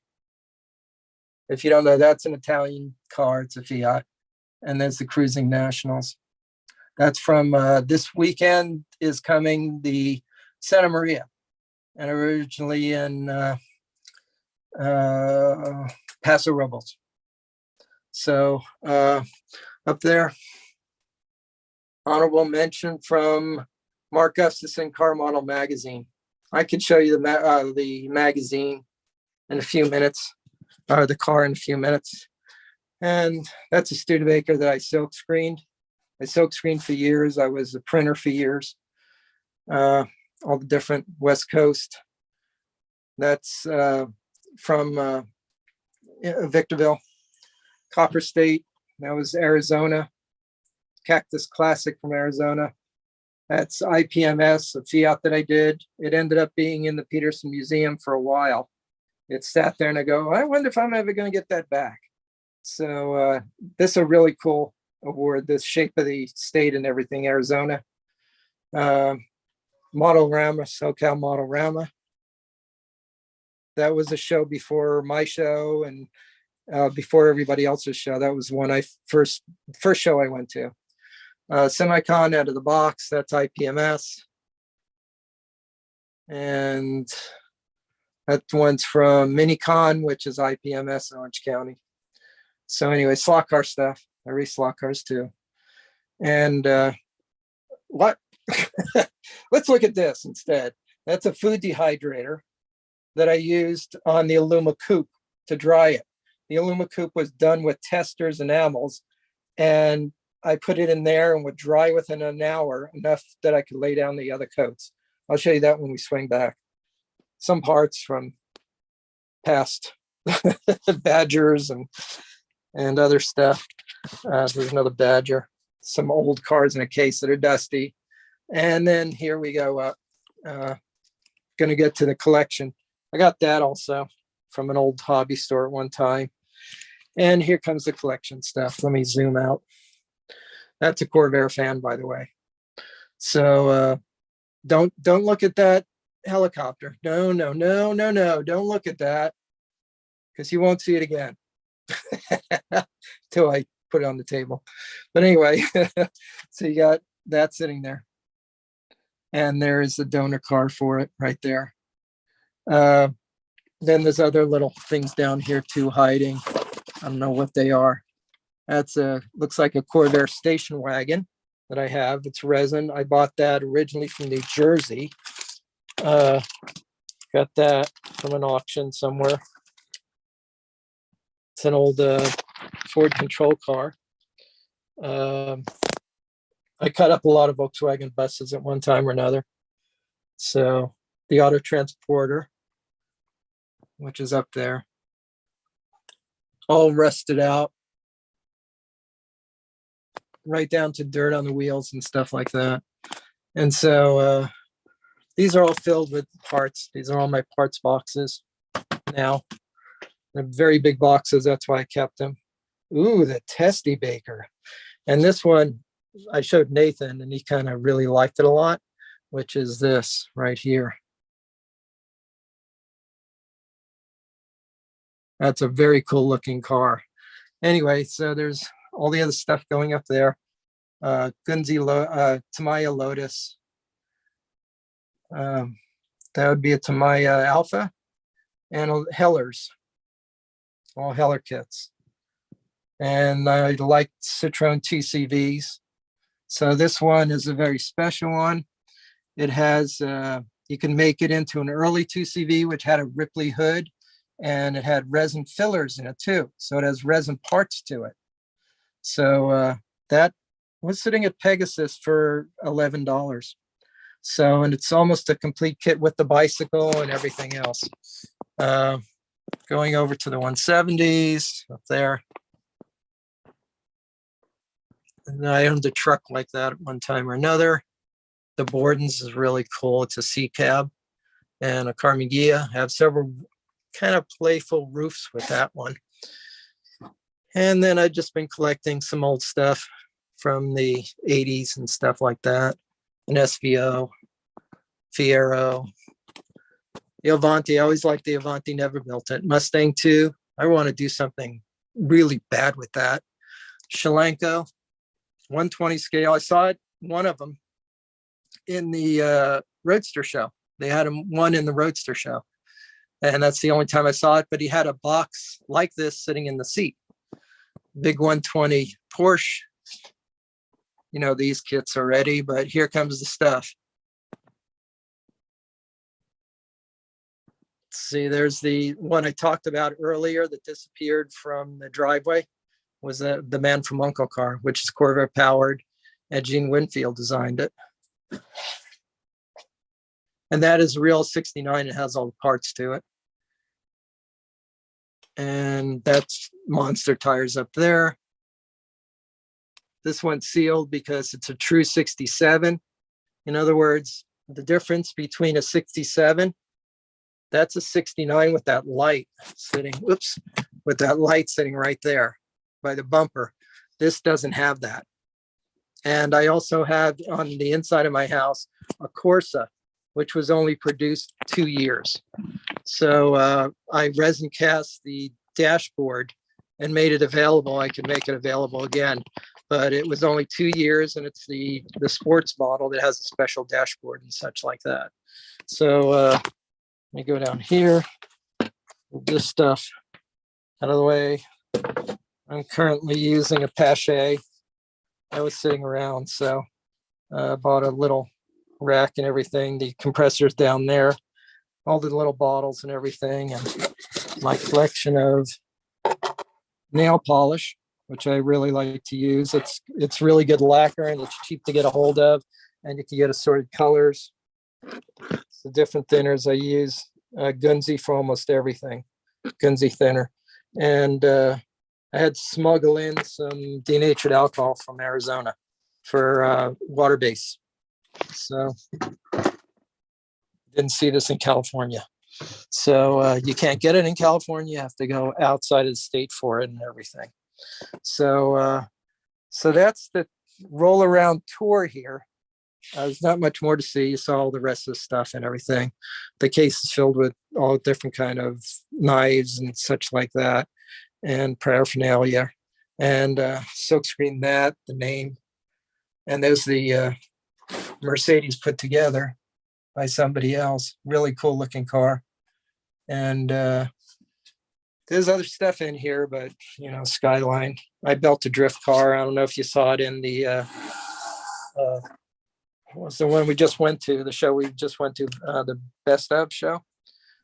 If you don't know, that's an Italian car. It's a Fiat. And there's the Cruising Nationals. That's from this weekend is coming the Santa Maria, and originally in Paso Robles. So up there, honorable mention from Mark Gustafson Car Model Magazine. I could show you the magazine in a few minutes, or the car in a few minutes. And that's a Studebaker that I silk screened. I silk screened for years. I was a printer for years. All the different West Coast. That's from Victorville, Copper State. That was Arizona. Cactus Classic from Arizona. That's IPMS, a Fiat that I did. It ended up being in the Peterson Museum for a while. It sat there and I go, I wonder if I'm ever going to get that back. So this is a really cool award, the shape of the state and everything, Arizona. Model Rama, SoCal Model Rama. That was a show before my show and before everybody else's show. That was one first show I went to. Semicon out of the box, that's IPMS. And that one's from Minicon, which is IPMS in Orange County. So anyway, slot car stuff. I race slot cars too. And what? Let's look at this instead. That's a food dehydrator that I used on the Aluma Coupe to dry it. The Aluma Coupe was done with testers and enamels, and I put it in there and would dry within an hour, enough that I could lay down the other coats. I'll show you that when we swing back. Some parts from past Badgers and other stuff. There's another Badger, some old cars in a case that are dusty. And then here we go up. Going to get to the collection. I got that also from an old hobby store at one time. And here comes the collection stuff. Let me zoom out. That's a Corvair fan, by the way. So don't look at that helicopter. No. Don't look at that, because you won't see it again till I put it on the table. But anyway, so you got that sitting there. And there's the donor car for it right there. Then there's other little things down here too hiding. I don't know what they are. That's looks like a Corvair station wagon that I have. It's resin. I bought that originally from New Jersey. Got that from an auction somewhere. It's an old Ford control car. I cut up a lot of Volkswagen buses at one time or another. So the auto transporter, which is up there, all rusted out, right down to dirt on the wheels and stuff like that. And so these are all filled with parts. These are all my parts boxes now. They're very big boxes. That's why I kept them. Ooh, the Testy Baker. And this one I showed Nathan, and he kind of really liked it a lot, which is this right here. That's a very cool looking car. Anyway, so there's all the other stuff going up there. Tamiya Lotus. That would be a Tamiya Alpha, and Hellers, all Heller kits. And I like Citron TCVs. So this one is a very special one. It has, you can make it into an early 2CV, which had a Ripley hood, and it had resin fillers in it too. So it has resin parts to it. So that was sitting at Pegasus for $11. So, and it's almost a complete kit with the bicycle and everything else. Going over to the 170s up there. And I owned a truck like that at one time or another. The Borden's is really cool. It's a C cab, and a Carnegie. I have several kind of playful roofs with that one. And then I've just been collecting some old stuff from the 80s and stuff like that. An SVO, Fiero, the Avanti. I always liked the Avanti, never built it. Mustang 2. I want to do something really bad with that. Shalenko, 120 scale. I saw it, one of them, in the Roadster show. They had one in the Roadster show. And that's the only time I saw it. But he had a box like this sitting in the seat. Big 120 Porsche. You know these kits already, but here comes the stuff. See, there's the one I talked about earlier that disappeared from the driveway, was the Man from Uncle car, which is Corvette powered, and Gene Winfield designed it. And that is real 69. It has all the parts to it. And that's monster tires up there. This one's sealed because it's a true 67. In other words, the difference between a 67, that's a 69 with that light sitting, with that light sitting right there by the bumper. This doesn't have that. And I also have on the inside of my house a Corsa, which was only produced 2 years. So I resin cast the dashboard and made it available. I can make it available again, but it was only 2 years, and it's the sports model that has a special dashboard and such like that. So let me go down here, move this stuff out of the way. I'm currently using a Pache that was sitting around, so I bought a little rack and everything. The compressor's down there, all the little bottles and everything, and my collection of nail polish, which I really like to use. It's really good lacquer, and it's cheap to get a hold of, and you can get assorted colors. The different thinners I use, Gunzy for almost everything, Gunzy thinner. And I had to smuggle in some denatured alcohol from Arizona for water base. So didn't see this in California. So you can't get it in California. You have to go outside of the state for it and everything. So so that's the roll around tour here. There's not much more to see. You saw all the rest of the stuff and everything. The case is filled with all different kind of knives and such like that, and paraphernalia, and silkscreen mat, the name, and there's the Mercedes put together by somebody else. Really cool looking car. And there's other stuff in here, but Skyline. I built a drift car. I don't know if you saw it in the what was the one we just went to, the show we just went to, the Best of show.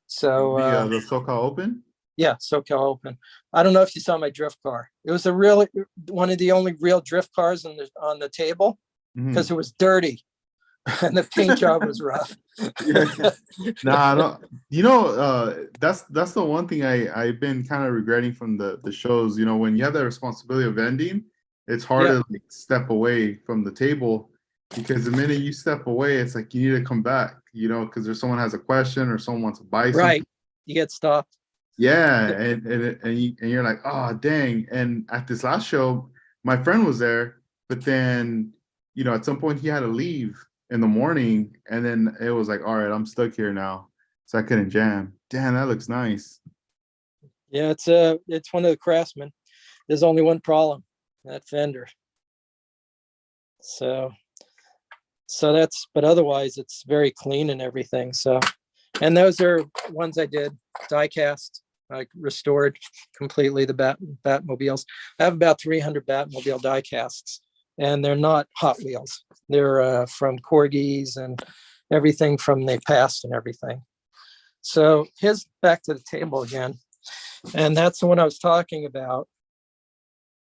So the SoCal Open. Yeah, SoCal Open. I don't know if you saw my drift car. It was one of the only real drift cars on the table, because it was dirty and the paint job was rough. Nah, I don't. That's the one thing I've been kind of regretting from the shows. When you have that responsibility of ending, it's hard to step away from the table, because the minute you step away, it's like you need to come back. Because there's someone has a question or someone wants to buy something. Right, you get stopped. Yeah, and you're like, oh dang. And at this last show, my friend was there, but then at some point he had to leave in the morning, and then it was like, all right, I'm stuck here now, so I couldn't jam. Damn, that looks nice. Yeah, it's one of the Craftsman. There's only one problem, that fender. So but otherwise it's very clean and everything. So, and those are ones I did die cast. I restored completely the Batmobiles. I have about 300 Batmobile die casts, and they're not Hot Wheels. They're from Corgis and everything from the past and everything. So here's back to the table again. And that's the one I was talking about,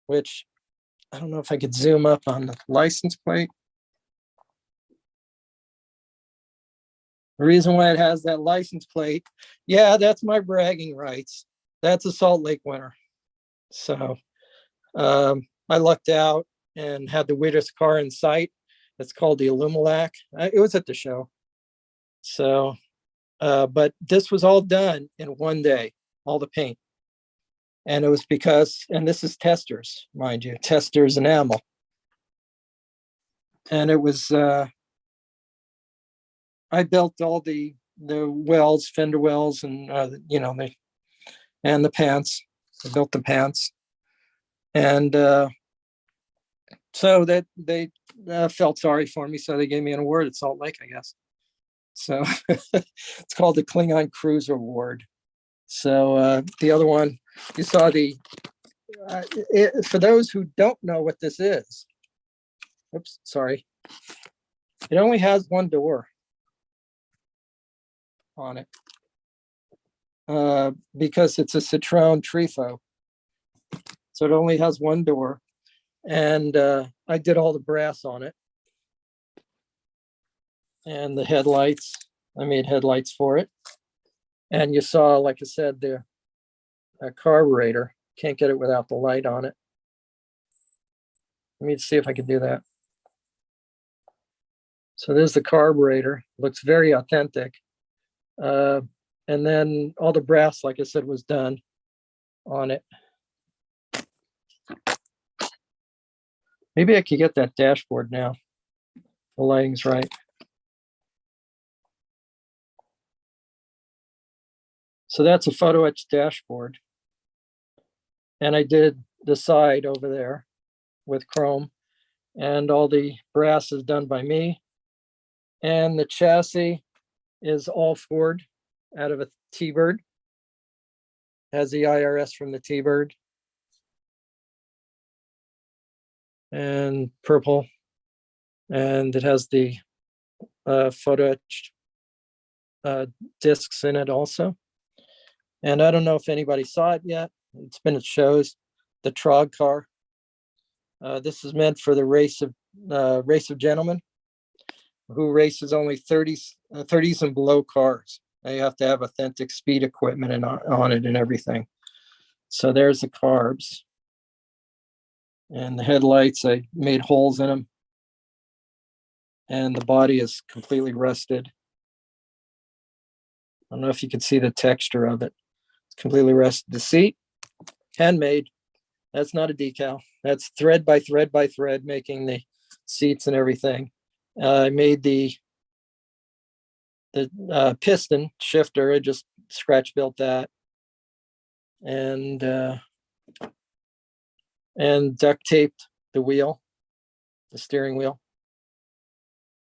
which I don't know if I could zoom up on the license plate. The reason why it has that license plate, that's my bragging rights. That's a Salt Lake winner. So I lucked out and had the weirdest car in sight. It's called the Illumalac. It was at the show. So, but this was all done in one day, all the paint. And it was because, and this is testers, mind you, testers enamel. And it was, I built all the wells, fender wells, and and the pants. I built the pants, and so that they felt sorry for me, so they gave me an award at Salt Lake, I guess. So it's called the Klingon Cruise Award. So the other one, you saw the. For those who don't know what this is, oops, sorry. It only has one door on it because it's a Citron Trifo. So it only has one door. And I did all the brass on it. And the headlights, I made headlights for it. And you saw, like I said, the carburetor. Can't get it without the light on it. Let me see if I can do that. So there's the carburetor. Looks very authentic. And then all the brass, like I said, was done on it. Maybe I could get that dashboard now. The lighting's right. So that's a photo etched dashboard. And I did the side over there with chrome, and all the brass is done by me. And the chassis is all Ford out of a T-Bird. Has the IRS from the T-Bird. And purple. And it has the photo etched discs in it also. And I don't know if anybody saw it yet. It's been at shows. The Trog car. This is meant for the race of gentlemen who races only 30s and below cars. They have to have authentic speed equipment and on it and everything. So there's the carbs. And the headlights, I made holes in them. And the body is completely rusted. I don't know if you can see the texture of it. It's completely rusted. The seat, handmade. That's not a decal. That's thread by thread by thread, making the seats and everything. I made the piston shifter. I just scratch built that, and duct taped the wheel, the steering wheel,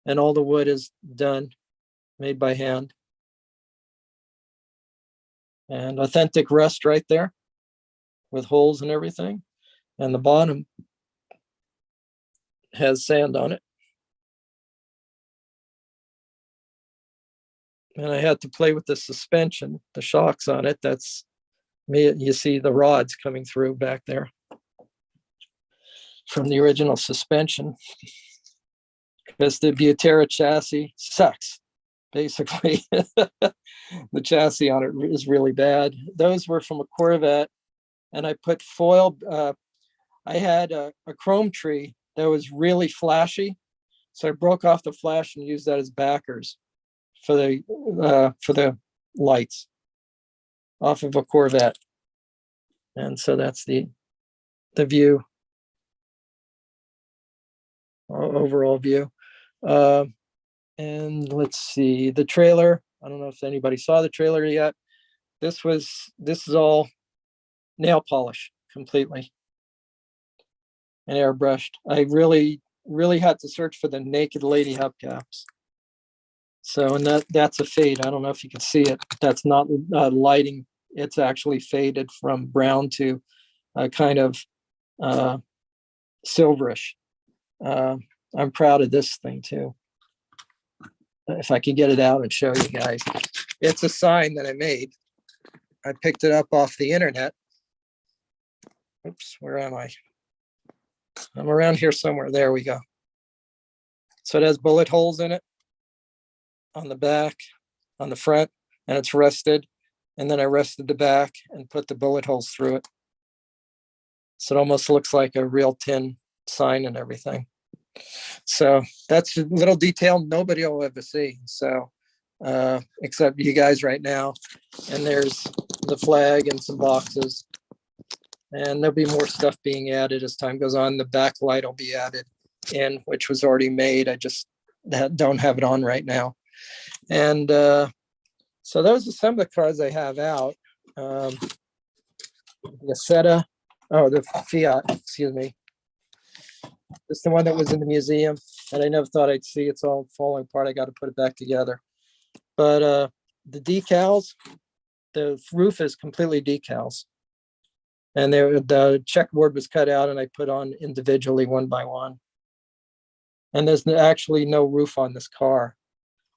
and all the wood is done, made by hand, and authentic rust right there, with holes and everything, and the bottom has sand on it. And I had to play with the suspension, the shocks on it. That's me. You see the rods coming through back there from the original suspension, because the Butera chassis sucks, basically. The chassis on it is really bad. Those were from a Corvette, and I put foil. I had a chrome tree that was really flashy, so I broke off the flash and used that as backers for the lights off of a Corvette. And so that's the view, overall view. And let's see, the trailer. I don't know if anybody saw the trailer yet. This is all nail polish completely and airbrushed. I really had to search for the naked lady hubcaps. So, and that's a fade. I don't know if you can see it. That's not lighting. It's actually faded from brown to kind of silverish. I'm proud of this thing too. If I could get it out and show you guys. It's a sign that I made. I picked it up off the internet. Oops, where am I? I'm around here somewhere. There we go. So it has bullet holes in it on the back, on the front, and it's rusted. And then I rusted the back and put the bullet holes through it. So it almost looks like a real tin sign and everything. So that's a little detail nobody will ever see. So except you guys right now. And there's the flag and some boxes. And there'll be more stuff being added as time goes on. The backlight will be added in, which was already made. I just don't have it on right now. And so those are some of the cars I have out. The Fiat, excuse me. It's the one that was in the museum and I never thought I'd see. It's all falling apart. I got to put it back together. But the decals, the roof is completely decals. And the checkboard was cut out and I put on individually one by one. And there's actually no roof on this car.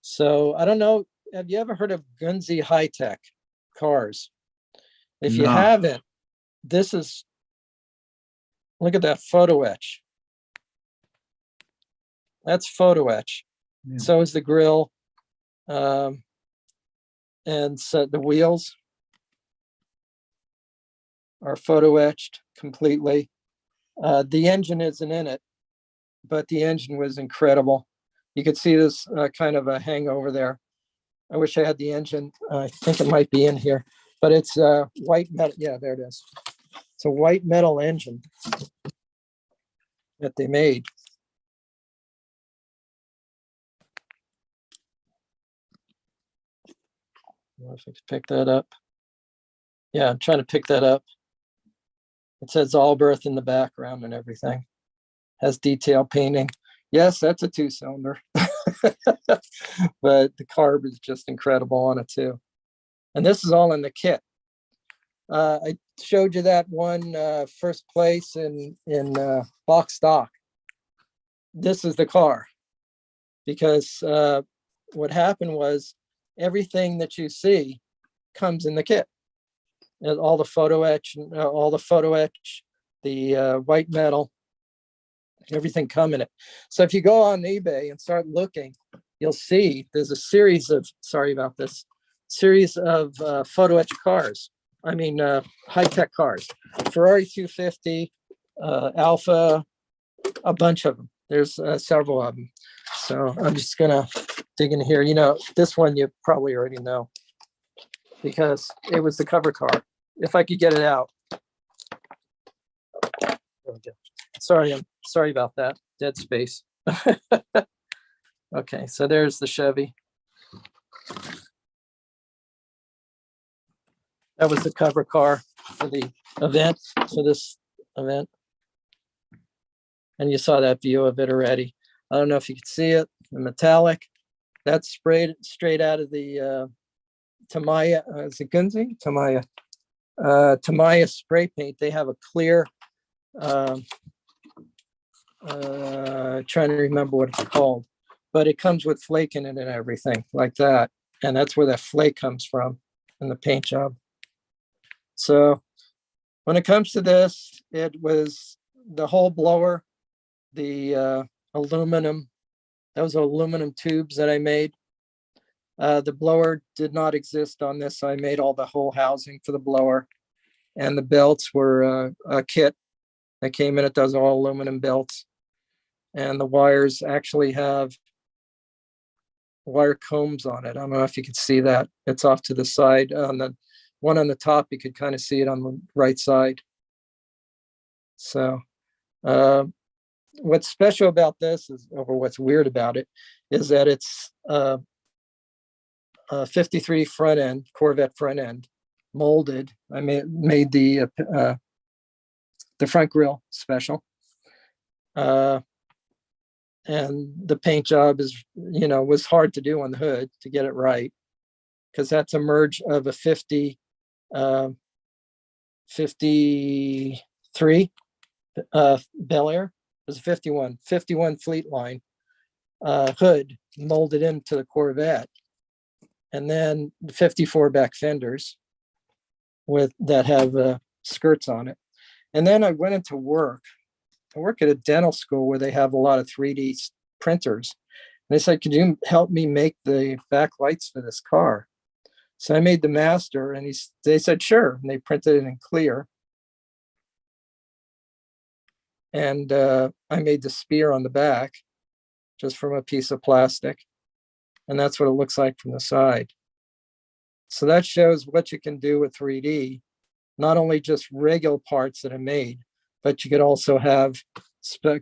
So I don't know. Have you ever heard of Gunzi High Tech cars? If you No. haven't, this is, look at that photo etch. That's photo etch. Yeah. So is the grill. And so the wheels are photo etched completely. The engine isn't in it, but the engine was incredible. You could see this kind of a hangover there. I wish I had the engine. I think it might be in here, but it's white metal. Yeah, there it is. It's a white metal engine that they made. I don't know if I can pick that up. Yeah, I'm trying to pick that up. It says Allbirth in the background and everything. Has detail painting. Yes, that's a 2-cylinder. But the carb is just incredible on it too. And this is all in the kit. I showed you that one first place in box stock. This is the car. Because what happened was everything that you see comes in the kit. And all the photo etch, the white metal, everything come in it. So if you go on eBay and start looking, you'll see there's a series of, sorry about this, series of photo etch cars. I mean, high-tech cars. Ferrari 250, Alpha, a bunch of them. There's several of them. So I'm just gonna dig in here. You know, this one you probably already know because it was the cover car. If I could get it out. There we go. Sorry, I'm sorry about that. Dead space. Okay, so there's the Chevy. That was the cover car for the event, for this event. And you saw that view of it already. I don't know if you could see it, the metallic. That's sprayed straight out of the Tamiya, is it Gunzi? Tamiya spray paint. They have a clear, trying to remember what it's called, but it comes with flake in it and everything like that. And that's where that flake comes from in the paint job. So when it comes to this, it was the whole blower, the aluminum, those aluminum tubes that I made. The blower did not exist on this. So I made all the whole housing for the blower, and the belts were a kit that came in. It does all aluminum belts, and the wires actually have wire combs on it. I don't know if you can see that. It's off to the side. On the one on the top, you could kind of see it on the right side. So what's special about this is, or what's weird about it, is that it's 53 front end, Corvette front end, molded. I made the front grille special. And the paint job is, was hard to do on the hood to get it right, because that's a merge of a 53 Bel Air. It was a 51 Fleet Line hood molded into the Corvette, and then the 54 back fenders with that have skirts on it. And then I went into work. I work at a dental school where they have a lot of 3D printers. And they said, could you help me make the back lights for this car? So I made the master, and they said, sure. And they printed it in clear. And I made the spear on the back just from a piece of plastic. And that's what it looks like from the side. So that shows what you can do with 3D, not only just regular parts that are made, but you could also have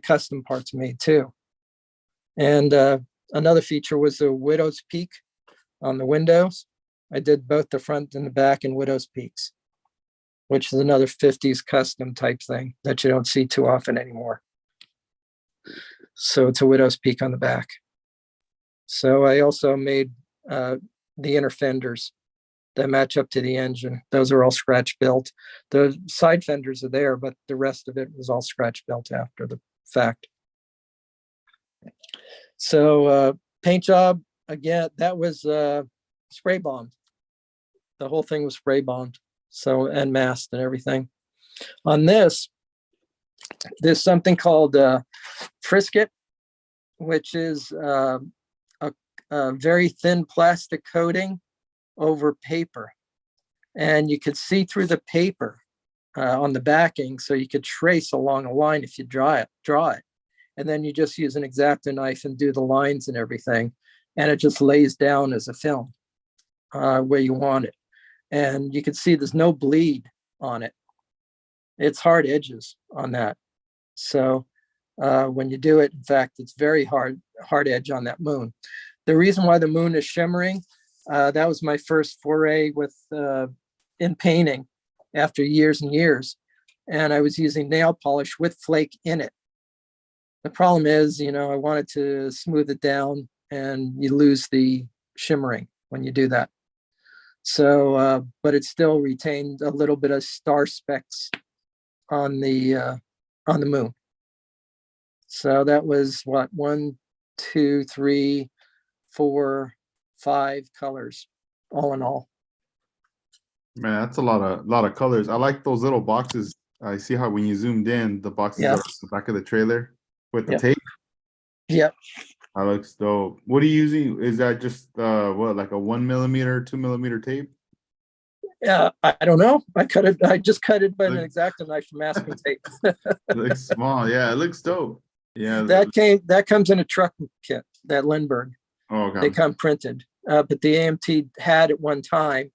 custom parts made too. And another feature was the widow's peak on the windows. I did both the front and the back in widow's peaks, which is another 50s custom type thing that you don't see too often anymore. So it's a widow's peak on the back. So I also made the inner fenders that match up to the engine. Those are all scratch built. The side fenders are there, but the rest of it was all scratch built after the fact. So paint job, again, that was spray bombed. The whole thing was spray bombed. So, and masked and everything. On this, there's something called frisket, which is a very thin plastic coating over paper. And you could see through the paper on the backing, so you could trace along a line if you draw it. And then you just use an X-Acto knife and do the lines and everything. And it just lays down as a film where you want it. And you can see there's no bleed on it. It's hard edges on that. So when you do it, in fact, it's very hard edge on that moon. The reason why the moon is shimmering, that was my first foray with in painting after years and years. And I was using nail polish with flake in it. The problem is, I wanted to smooth it down and you lose the shimmering when you do that. So, but it still retained a little bit of star specks on the moon. So that was what, 1, 2, 3, 4, 5 colors, all in all. Man, that's a lot of colors. I like those little boxes. I see how when you zoomed in, the boxes are on the back of the trailer with the tape. Yep. That looks dope. What are you using? Is that just what, like a 1mm, 2mm tape? Yeah, I don't know. I just cut it by an X-Acto knife for masking tape. It looks small. Yeah, it looks dope. Yeah. That comes in a truck kit, that Lindbergh. Oh, okay. They come printed. But the AMT had it one time,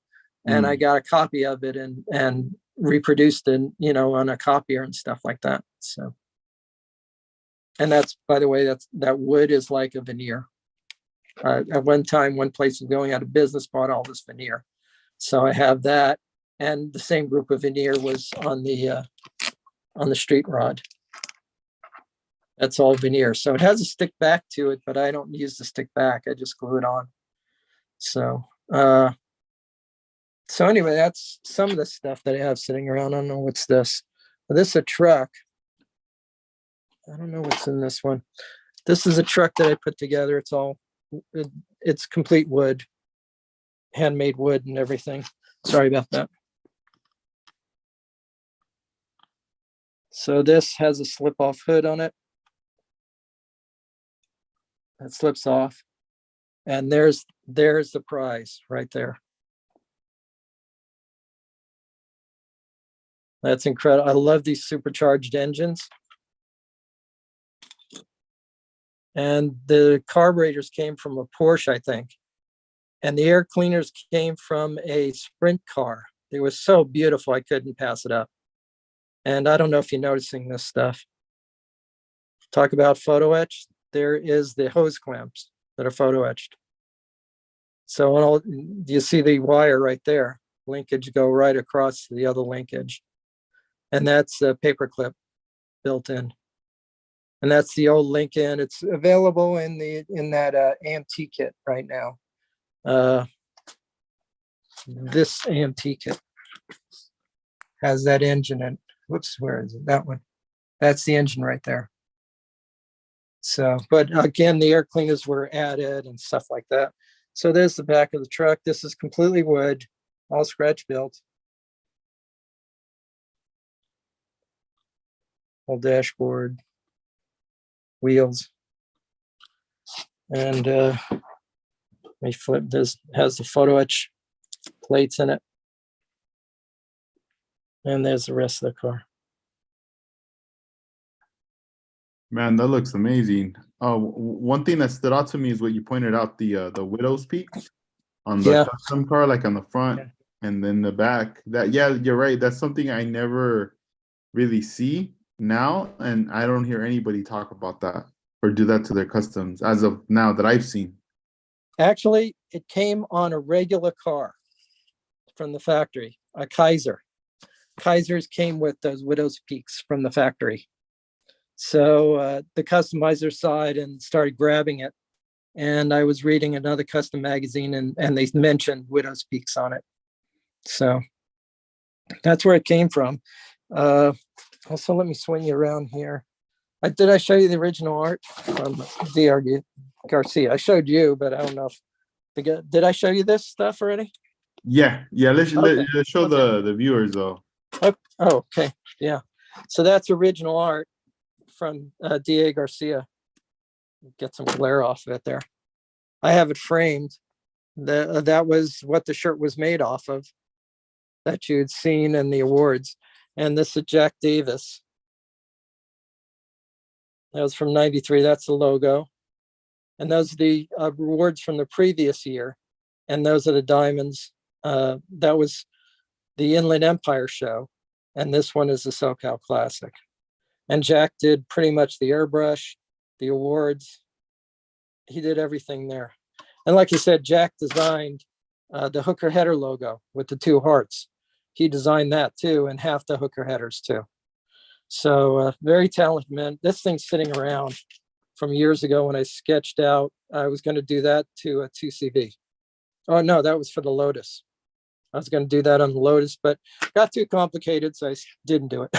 and I got a copy of it and reproduced it, on a copier and stuff like that. So, and that's, by the way, that wood is like a veneer. At one time, one place was going out of business, bought all this veneer. So I have that, and the same group of veneer was on the street rod. That's all veneer. So it has a stick back to it, but I don't use the stick back. I just glue it on. So, so anyway, that's some of the stuff that I have sitting around. I don't know what's this. This is a truck. I don't know what's in this one. This is a truck that I put together. It's complete wood, handmade wood and everything. Sorry about that. So this has a slip-off hood on it. That slips off. And there's the prize right there. That's incredible. I love these supercharged engines. And the carburetors came from a Porsche, I think. And the air cleaners came from a sprint car. They were so beautiful, I couldn't pass it up. And I don't know if you're noticing this stuff. Talk about photo etched. There is the hose clamps that are photo etched. So you see the wire right there. Linkage go right across the other linkage. And that's a paper clip built in. And that's the old Lincoln. It's available in that AMT kit right now. This AMT kit has that engine in. Whoops, where is it? That one. That's the engine right there. So, but again, the air cleaners were added and stuff like that. So there's the back of the truck. This is completely wood, all scratch built. Whole dashboard, wheels. And let me flip this, has the photo etch plates in it. And there's the rest of the car. Man, that looks amazing. One thing that stood out to me is what you pointed out, the widow's peak on the Yeah, custom car, like on the front and then the back. That, yeah, you're right. That's something I never really see now, and I don't hear anybody talk about that or do that to their customs as of now that I've seen. actually, it came on a regular car from the factory, a Kaiser. Kaisers came with those widow's peaks from the factory. So the customizer saw it and started grabbing it. And I was reading another custom magazine, and they mentioned widow's peaks on it. So that's where it came from. Also, let me swing you around here. Did I show you the original art from DR Garcia? I showed you, but I don't know if did I show you this stuff already? Yeah, yeah. Let's show the viewers though. Oh, okay, yeah. So that's original art from D.A. Garcia. Get some glare off of it there. I have it framed. That was what the shirt was made off of that you had seen in the awards. And this is Jack Davis. That was from '93. That's the logo. And those are the awards from the previous year. And those are the diamonds. That was the Inland Empire show. And this one is the SoCal Classic. And Jack did pretty much the airbrush, the awards. He did everything there. And like you said, Jack designed the hooker header logo with the two hearts. He designed that too, and half the hooker headers too. So very talented man. This thing's sitting around from years ago when I sketched out. I was going to do that to a 2CV. Oh no, that was for the Lotus. I was going to do that on the Lotus, but got too complicated, so I didn't do it.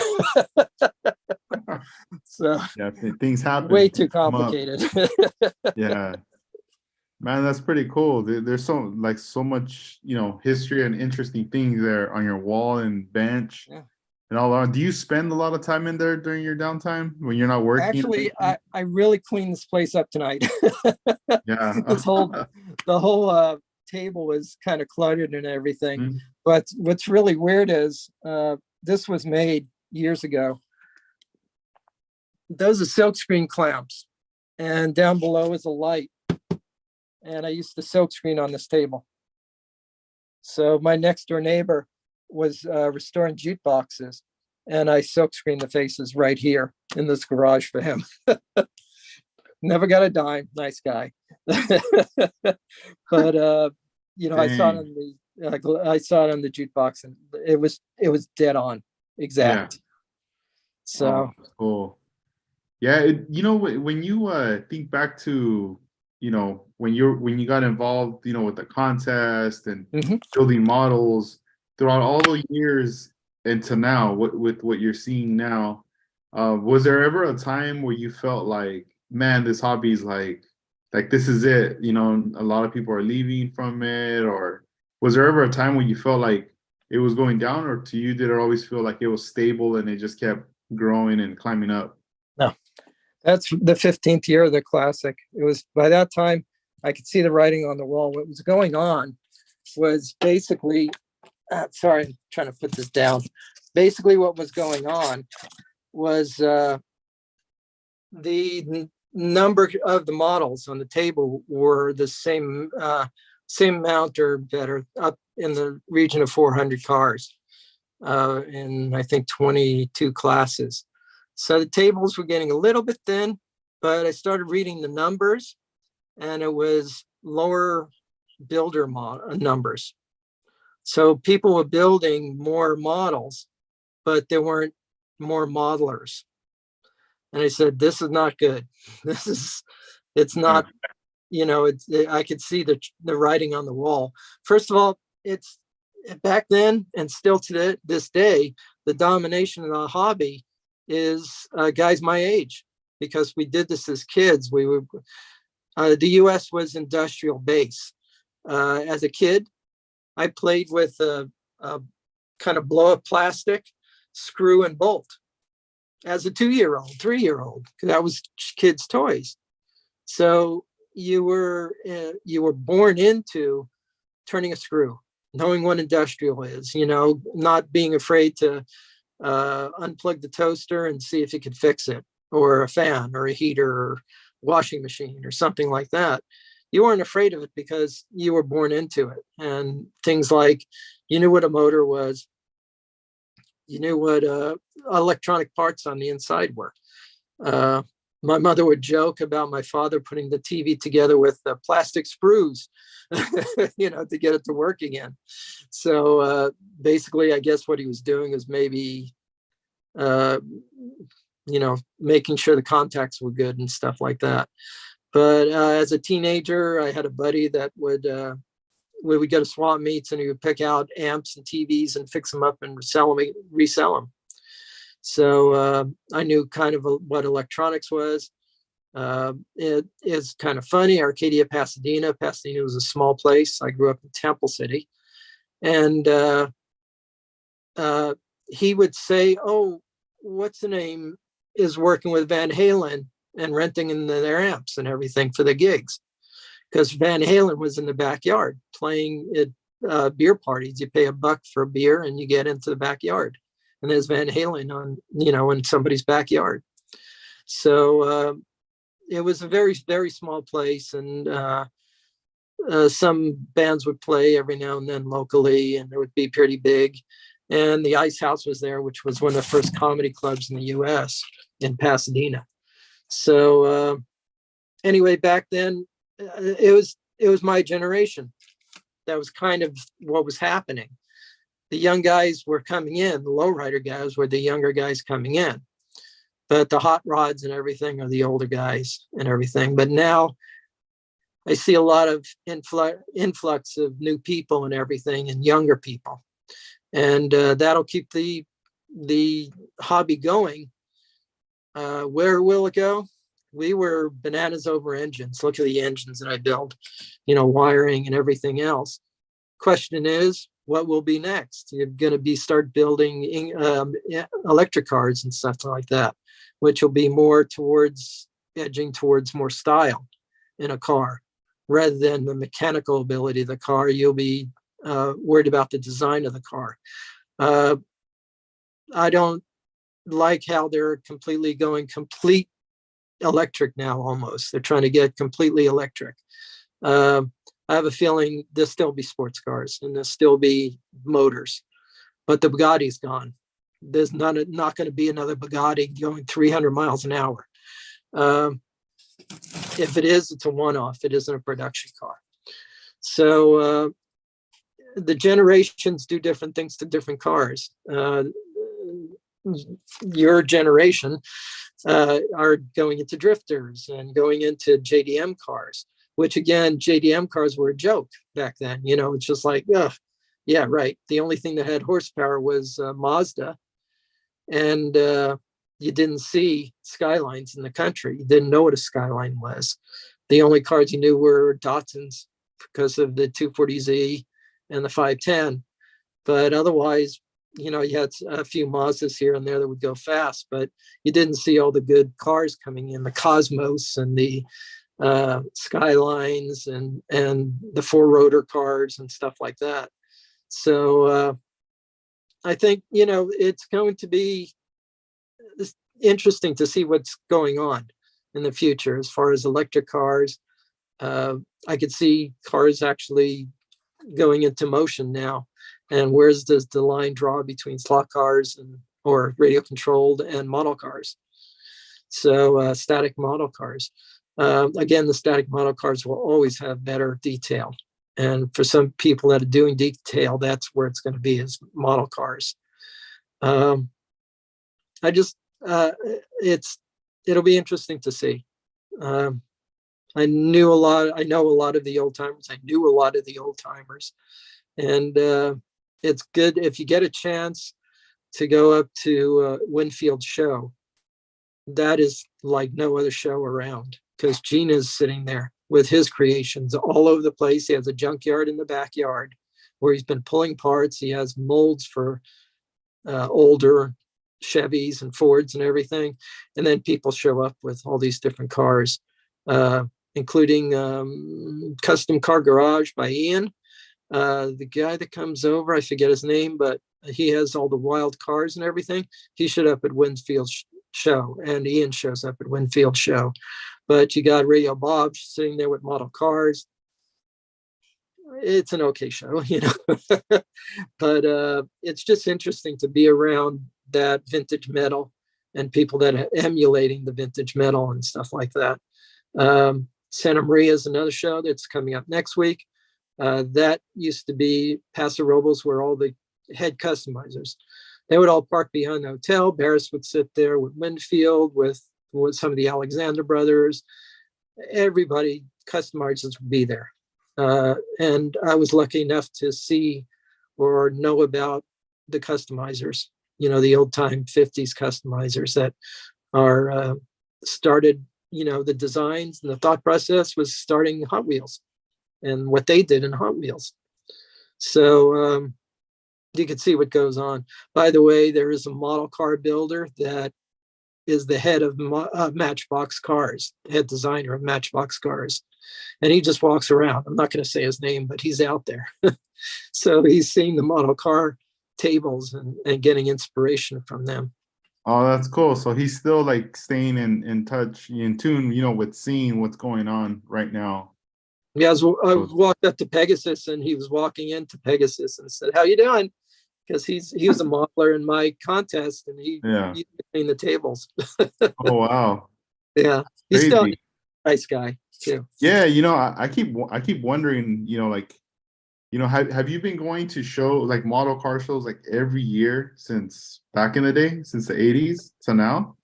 So yeah, things happen. Way too complicated. Yeah, man, that's pretty cool. There's so much, history and interesting things there on your wall and bench. Yeah. And all that. Do you spend a lot of time in there during your downtime when you're not working? Actually, I really cleaned this place up tonight. Yeah. The whole table was kind of cluttered and everything. Mm-hmm. But what's really weird is this was made years ago. Those are silkscreen clamps, and down below is a light. And I used to silkscreen on this table. So my next door neighbor was restoring jukeboxes, and I silkscreened the faces right here in this garage for him. Never got a dime. Nice guy. But I saw it on the jukebox, and it was dead on, exact. Yeah. So cool. Yeah, when you think back to when you got involved, with the contest and building models throughout all the years into now, with what you're seeing now, was there ever a time where you felt like, man, this hobby is like this is it? A lot of people are leaving from it, or was there ever a time when you felt like it was going down, or to you did it always feel like it was stable and it just kept growing and climbing up? No, that's the 15th year of the Classic. It was by that time I could see the writing on the wall. What was going on was basically, sorry, I'm trying to put this down. Basically, what was going on was the number of the models on the table were the same amount or better, up in the region of 400 cars in, I think, 22 classes. So the tables were getting a little bit thin, but I started reading the numbers, and it was lower builder numbers. So people were building more models, but there weren't more modelers. And I said, this is not good. It's not, I could see the writing on the wall. First of all, it's back then and still to this day, the domination of the hobby is guys my age, because we did this as kids. We were, the US was industrial base. As a kid, I played with a kind of blow up plastic, screw and bolt. As a 2-year-old, 3-year-old, that was kids' toys. So you were born into turning a screw, knowing what industrial is, not being afraid to unplug the toaster and see if you could fix it, or a fan or a heater or washing machine or something like that. You weren't afraid of it because you were born into it. And things like, you knew what a motor was, you knew what electronic parts on the inside were. Uh, my mother would joke about my father putting the TV together with plastic screws, to get it to work again. So basically, I guess what he was doing is maybe, making sure the contacts were good and stuff like that. But as a teenager, I had a buddy that would we would go to swap meets and he would pick out amps and TVs and fix them up and resell them. So I knew kind of what electronics was. It is kind of funny. Arcadia, Pasadena. Pasadena was a small place. I grew up in Temple City. And he would say, oh, what's the name is working with Van Halen and renting in their amps and everything for the gigs. Because Van Halen was in the backyard playing at beer parties. You pay $1 for a beer and you get into the backyard. And there's Van Halen on, in somebody's backyard. So it was a very, very small place. And some bands would play every now and then locally, and it would be pretty big. And the Ice House was there, which was one of the first comedy clubs in the US in Pasadena. So anyway, back then, it was my generation. That was kind of what was happening. The young guys were coming in, the lowrider guys were the younger guys coming in. But the hot rods and everything are the older guys and everything. But now I see a lot of influx of new people and everything and younger people. And that'll keep the hobby going. Where will it go? We were bananas over engines. Look at the engines that I build, wiring and everything else. Question is, what will be next? You're going to start building electric cars and stuff like that, which will be more edging towards more style in a car rather than the mechanical ability of the car. You'll be worried about the design of the car. I don't like how they're going complete electric now. Almost, they're trying to get completely electric. I have a feeling there'll still be sports cars and there'll still be motors, but the Bugatti's gone. There's not going to be another Bugatti going 300 miles an hour. If it is, it's a one-off. It isn't a production car. So the generations do different things to different cars. Your generation are going into drifters and going into JDM cars, which again, JDM cars were a joke back then. It's just like, yeah, right. The only thing that had horsepower was Mazda. And you didn't see Skylines in the country. You didn't know what a Skyline was. The only cars you knew were Datsuns because of the 240Z and the 510. But otherwise, you had a few Mazdas here and there that would go fast, but you didn't see all the good cars coming in, the Cosmos and the Skylines and the 4-rotor cars and stuff like that. So I think, it's going to be interesting to see what's going on in the future as far as electric cars. I could see cars actually going into motion now. And does the line draw between slot cars or radio controlled and model cars? So static model cars. Again, the static model cars will always have better detail. And for some people that are doing detail, that's where it's going to be, is model cars. It'll be interesting to see. I know a lot of the old timers. I knew a lot of the old timers. And it's good if you get a chance to go up to Winfield Show. That is like no other show around, because Gene is sitting there with his creations all over the place. He has a junkyard in the backyard where he's been pulling parts. He has molds for older Chevys and Fords and everything. And then people show up with all these different cars, including Custom Car Garage by Ian. The guy that comes over, I forget his name, but he has all the wild cars and everything. He showed up at Winfield show, and Ian shows up at Winfield show. But you got Radio Bob sitting there with model cars. It's an okay show, you know. But it's just interesting to be around that vintage metal and people that are emulating the vintage metal and stuff like that. Santa Maria is another show that's coming up next week. That used to be Paso Robles, where all the head customizers, they would all park behind the hotel. Barris would sit there with Winfield, with some of the Alexander brothers. Everybody, customizers would be there. And I was lucky enough to see or know about the customizers, you know, the old time 50s customizers that are started, you know, the designs and the thought process was starting Hot Wheels and what they did in Hot Wheels. So you can see what goes on. By the way, there is a model car builder that is the head of Matchbox Cars, head designer of Matchbox Cars. And he just walks around. I'm not going to say his name, but he's out there. So he's seeing the model car tables and getting inspiration from them. Oh, that's cool. So he's still like staying in touch, in tune, you know, with seeing what's going on right now. Yeah, I walked up to Pegasus, and he was walking into Pegasus and said, "How you doing?" Because he was a modeler in my contest, and he cleaned the tables. Oh wow. Yeah, he's still a nice guy too. Yeah, you know, I keep wondering, you know, like, you know, have you been going to show like model car shows like every year since back in the day, since the 80s to now?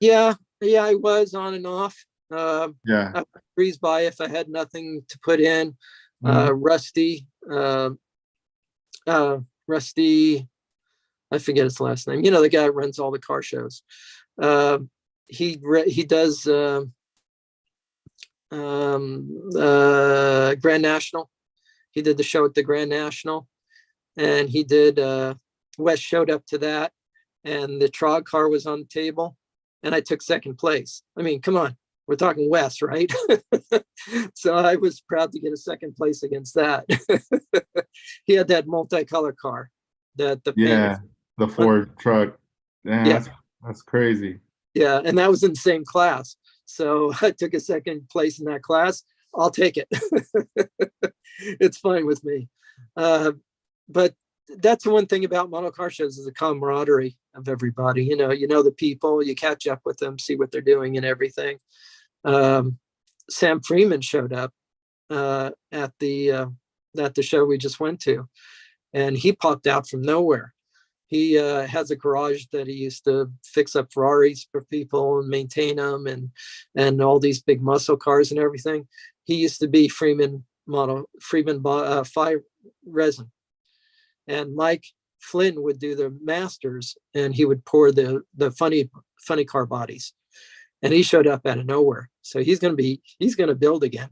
Yeah, I was on and off. Yeah. I would breeze by if I had nothing to put in. Rusty, I forget his last name. You know, the guy who runs all the car shows. He does Grand National. He did the show at the Grand National, and he did. Wes showed up to that, and the Trog car was on the table, and I took second place. I mean, come on, we're talking Wes, right? So I was proud to get a second place against that. He had that multicolor car, the Ford truck. Yeah, that's crazy. Yeah, and that was in the same class. So I took a second place in that class. I'll take it. It's fine with me. But that's the one thing about model car shows is the camaraderie of everybody. You know the people, you catch up with them, see what they're doing and everything. Sam Freeman showed up at the show we just went to, and he popped out from nowhere. He has a garage that he used to fix up Ferraris for people and maintain them, and all these big muscle cars and everything. He used to be Freeman 5 resin, and Mike Flynn would do the masters, and he would pour the funny car bodies. And he showed up out of nowhere, so he's going to build again.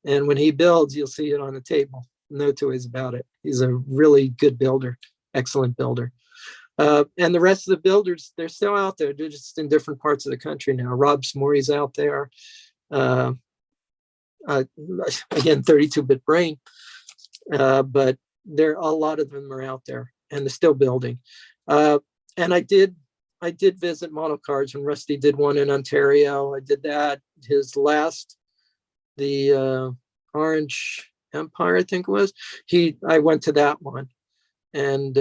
And when he builds, you'll see it on the table. No two ways about it. He's a really good builder. Excellent builder. And the rest of the builders, they're still out there. They're just in different parts of the country now. Rob Smorey's out there. Again, 32-bit brain. But a lot of them are out there, and they're still building. And I did visit model cars when Rusty did one in Ontario. I did that. His last, the Orange Empire, I think it was. I went to that one. And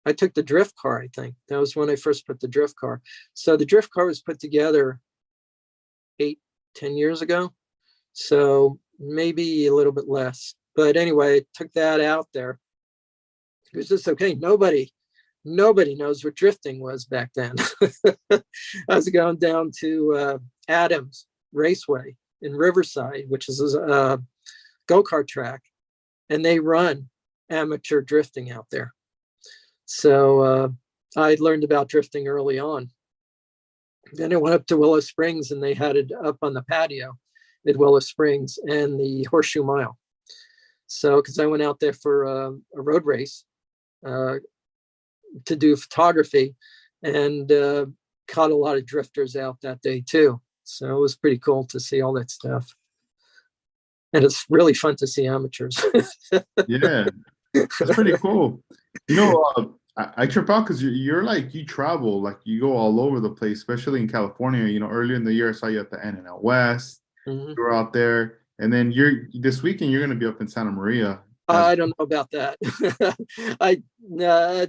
I took the drift car, I think. That was when I first put the drift car. So the drift car was put together 8-10 years ago. So maybe a little bit less. But anyway, I took that out there. It was just okay. Nobody knows what drifting was back then. I was going down to Adams Raceway in Riverside, which is a go-kart track. And they run amateur drifting out there. So I learned about drifting early on. Then I went up to Willow Springs, and they had it up on the patio at Willow Springs and the Horseshoe Mile. So because I went out there for a road race to do photography, and caught a lot of drifters out that day too. So it was pretty cool to see all that stuff. And it's really fun to see amateurs. Yeah, it's pretty cool. You know, I trip out because you're like you travel, like you go all over the place, especially in California. You know, earlier in the year I saw you at the N and L West. Mhm. You were out there, and then you're this weekend you're going to be up in Santa Maria. As I don't know about that. I uh,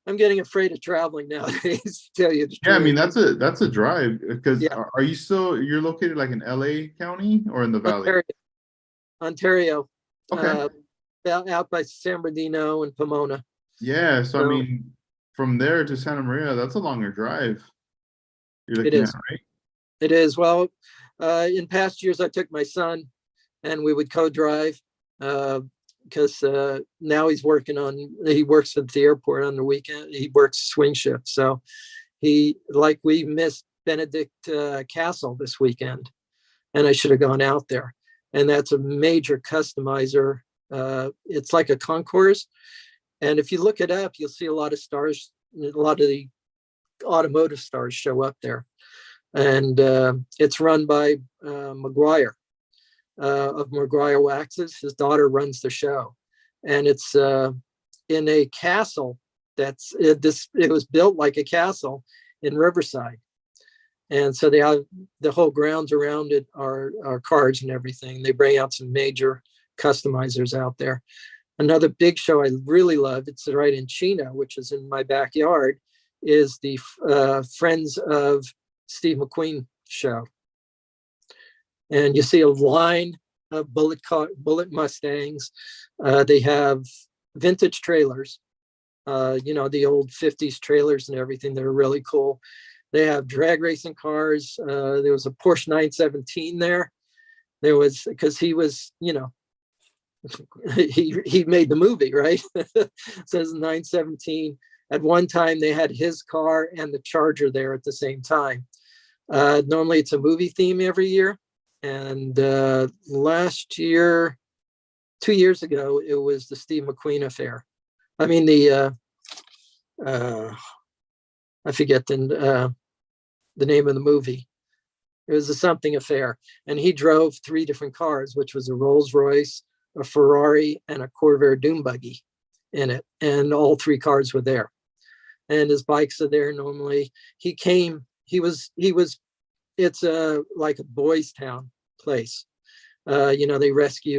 I'm getting afraid of traveling nowadays, to tell you the yeah, I mean truth. that's a drive because Yeah, are you still you're located like in LA County or in the Valley? Ontario, Ontario, Okay. uh, out by San Bernardino and Pomona. Yeah, so I So mean from there to Santa Maria, that's a longer drive you're it looking at, is. right? It is. Well, in past years, I took my son and we would co-drive because now he works at the airport on the weekend. He works swing shift. So we missed Benedict Castle this weekend and I should have gone out there. And that's a major customizer. It's like a concourse. And if you look it up, you'll see a lot of stars, a lot of the automotive stars show up there. And it's run by McGuire of McGuire Waxes. His daughter runs the show. And it's in a castle it was built like a castle in Riverside. And so they have the whole grounds around it are cars and everything. They bring out some major customizers out there. Another big show I really love, it's right in Chino, which is in my backyard, is the Friends of Steve McQueen show. And you see a line of bullet Mustangs. They have vintage trailers, the old 50s trailers and everything that are really cool. They have drag racing cars. There was a Porsche 917 there. There was, because he was, he made the movie, right? It says 917. At one time, they had his car and the Charger there at the same time. Normally, it's a movie theme every year. And last year, 2 years ago, it was the Steve McQueen affair. I mean, I forget the name of the movie. It was a something affair. And he drove 3 different cars, which was a Rolls Royce, a Ferrari, and a Corvair dune buggy in it. And all 3 cars were there. And his bikes are there normally. It's like a boys' town place. They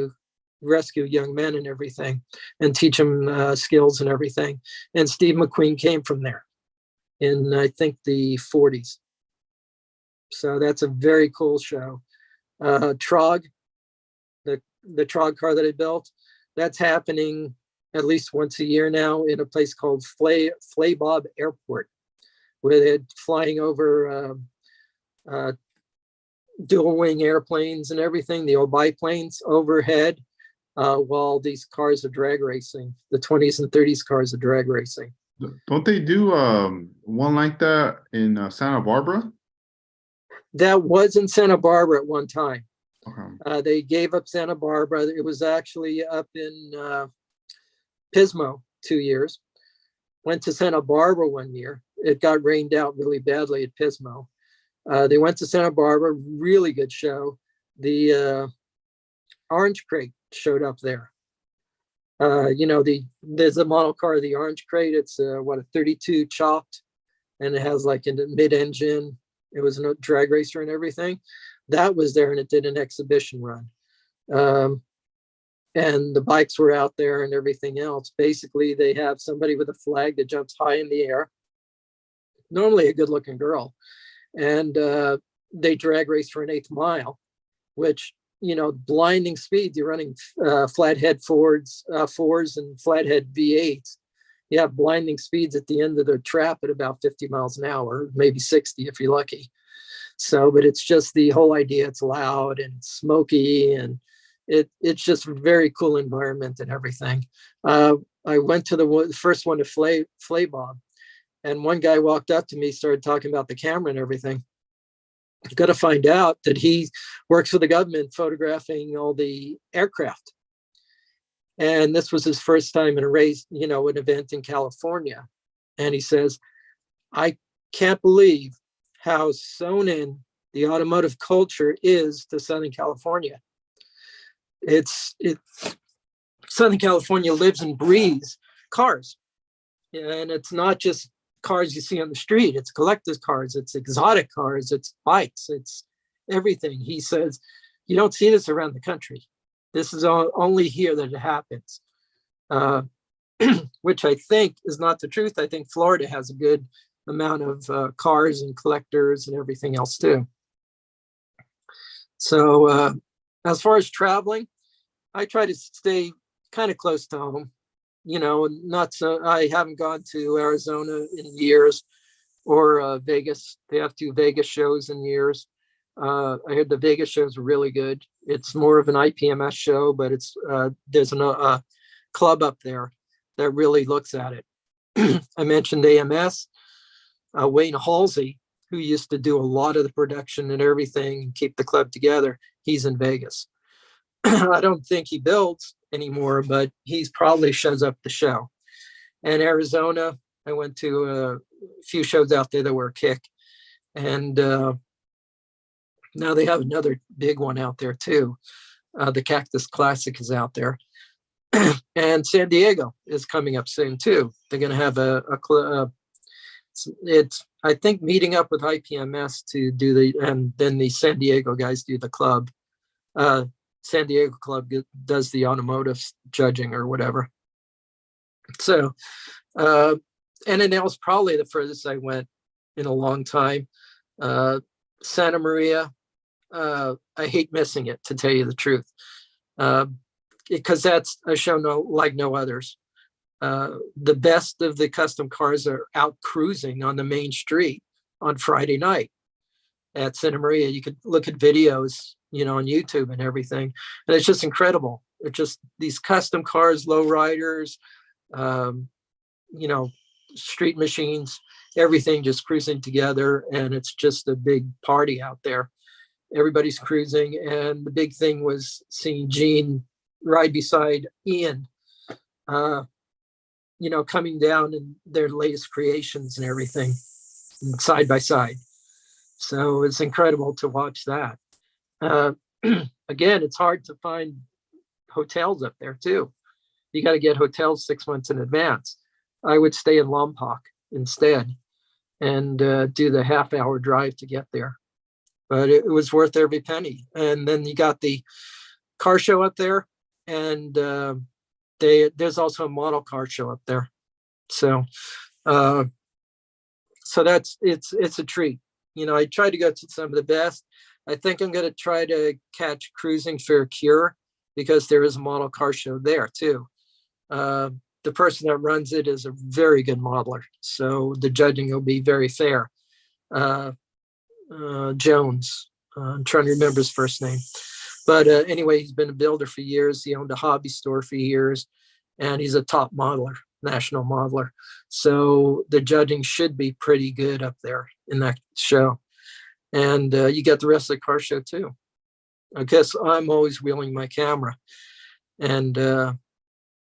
rescue young men and everything and teach them skills and everything. And Steve McQueen came from there in, I think, the 40s. So that's a very cool show. Trog, the Trog car that I built, that's happening at least once a year now in a place called Flaybob Airport, where they're flying over dual wing airplanes and everything, the old biplanes overhead, while these cars are drag racing. The 20s and 30s cars are drag racing. Don't they do one like that in Santa Barbara? That was in Santa Barbara at one time. Okay. They gave up Santa Barbara. It was actually up in Pismo 2 years. Went to Santa Barbara 1 year. It got rained out really badly at Pismo. They went to Santa Barbara, really good show. The Orange Crate showed up there. There's a model car, the Orange Crate. It's a 32 chopped, and it has like a mid-engine. It was a drag racer and everything. That was there, and it did an exhibition run. And the bikes were out there and everything else. Basically, they have somebody with a flag that jumps high in the air, normally a good-looking girl, and they drag race for an 1/8 mile, which, blinding speed. You're running flathead fours and flathead V8s. You have blinding speeds at the end of the trap at about 50 miles an hour, maybe 60 if you're lucky. So, but it's just the whole idea. It's loud and smoky, and it's just a very cool environment and everything. I went to the first one to Flay Bob, and one guy walked up to me, started talking about the camera and everything. I've got to find out that he works for the government photographing all the aircraft. And this was his first time in a race, an event in California. And he says, I can't believe how sewn in the automotive culture is to Southern California. Southern California lives and breathes cars. And it's not just cars you see on the street, it's collector's cars, it's exotic cars, it's bikes, it's everything. He says, you don't see this around the country. This is only here that it happens, which I think is not the truth. I think Florida has a good amount of cars and collectors and everything else too. So as far as traveling, I try to stay kind of close to home. You know, not so, I haven't gone to Arizona in years, or Vegas. They have 2 Vegas shows in years. I heard the Vegas shows are really good. It's more of an IPMS show, but it's there's a club up there that really looks at it. I mentioned AMS. Wayne Halsey, who used to do a lot of the production and everything and keep the club together, he's in Vegas. I don't think he builds anymore, but he's probably shows up the show. And Arizona, I went to a few shows out there that were a kick. And now they have another big one out there too. The Cactus Classic is out there. And San Diego is coming up soon too. They're going to have it's, I think, meeting up with IPMS to do and then the San Diego guys do the club. San Diego club does the automotive judging or whatever. So, and then that was probably the furthest I went in a long time. Santa Maria, I hate missing it, to tell you the truth, because that's a show like no others. The best of the custom cars are out cruising on the main street on Friday night at Santa Maria. You could look at videos, you know, on YouTube and everything. And it's just incredible. It's just these custom cars, low riders, you know, street machines, everything just cruising together. And it's just a big party out there. Everybody's cruising. And the big thing was seeing Gene ride beside Ian, you know, coming down in their latest creations and everything side by side. So it's incredible to watch that. Again, it's hard to find hotels up there too. You got to get hotels 6 months in advance. I would stay in Lompoc instead and do the half-hour drive to get there. But it was worth every penny. And then you got the car show up there, and there's also a model car show up there. So so it's a treat. You know, I try to go to some of the best. I think I'm going to try to catch Cruising Fair Cure, because there is a model car show there too. The person that runs it is a very good modeler, so the judging will be very fair. Jones, I'm trying to remember his first name, but anyway, he's been a builder for years. He owned a hobby store for years, and he's a top modeler, national modeler. So the judging should be pretty good up there in that show. And you get the rest of the car show too. I guess I'm always wheeling my camera, and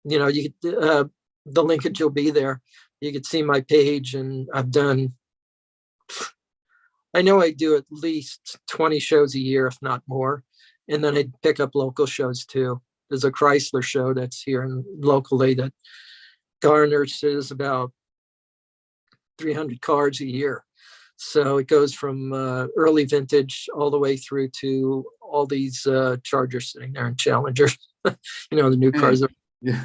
you know, the linkage will be there. You can see my page, and I've done, I know I do at least 20 shows a year, if not more. And then I pick up local shows too. There's a Chrysler show that's here locally that garners about 300 cars a year. So it goes from early vintage all the way through to all these Chargers sitting there and Challengers. You know, the new cars. Yeah,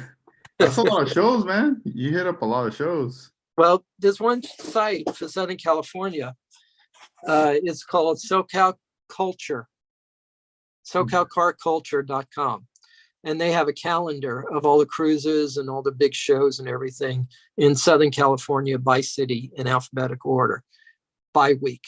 that's a lot of shows, man. You hit up a lot of shows. Well, there's one site for Southern California. It's called SoCal Culture, SoCalCarCulture.com. And they have a calendar of all the cruises and all the big shows and everything in Southern California by city in alphabetical order, by week.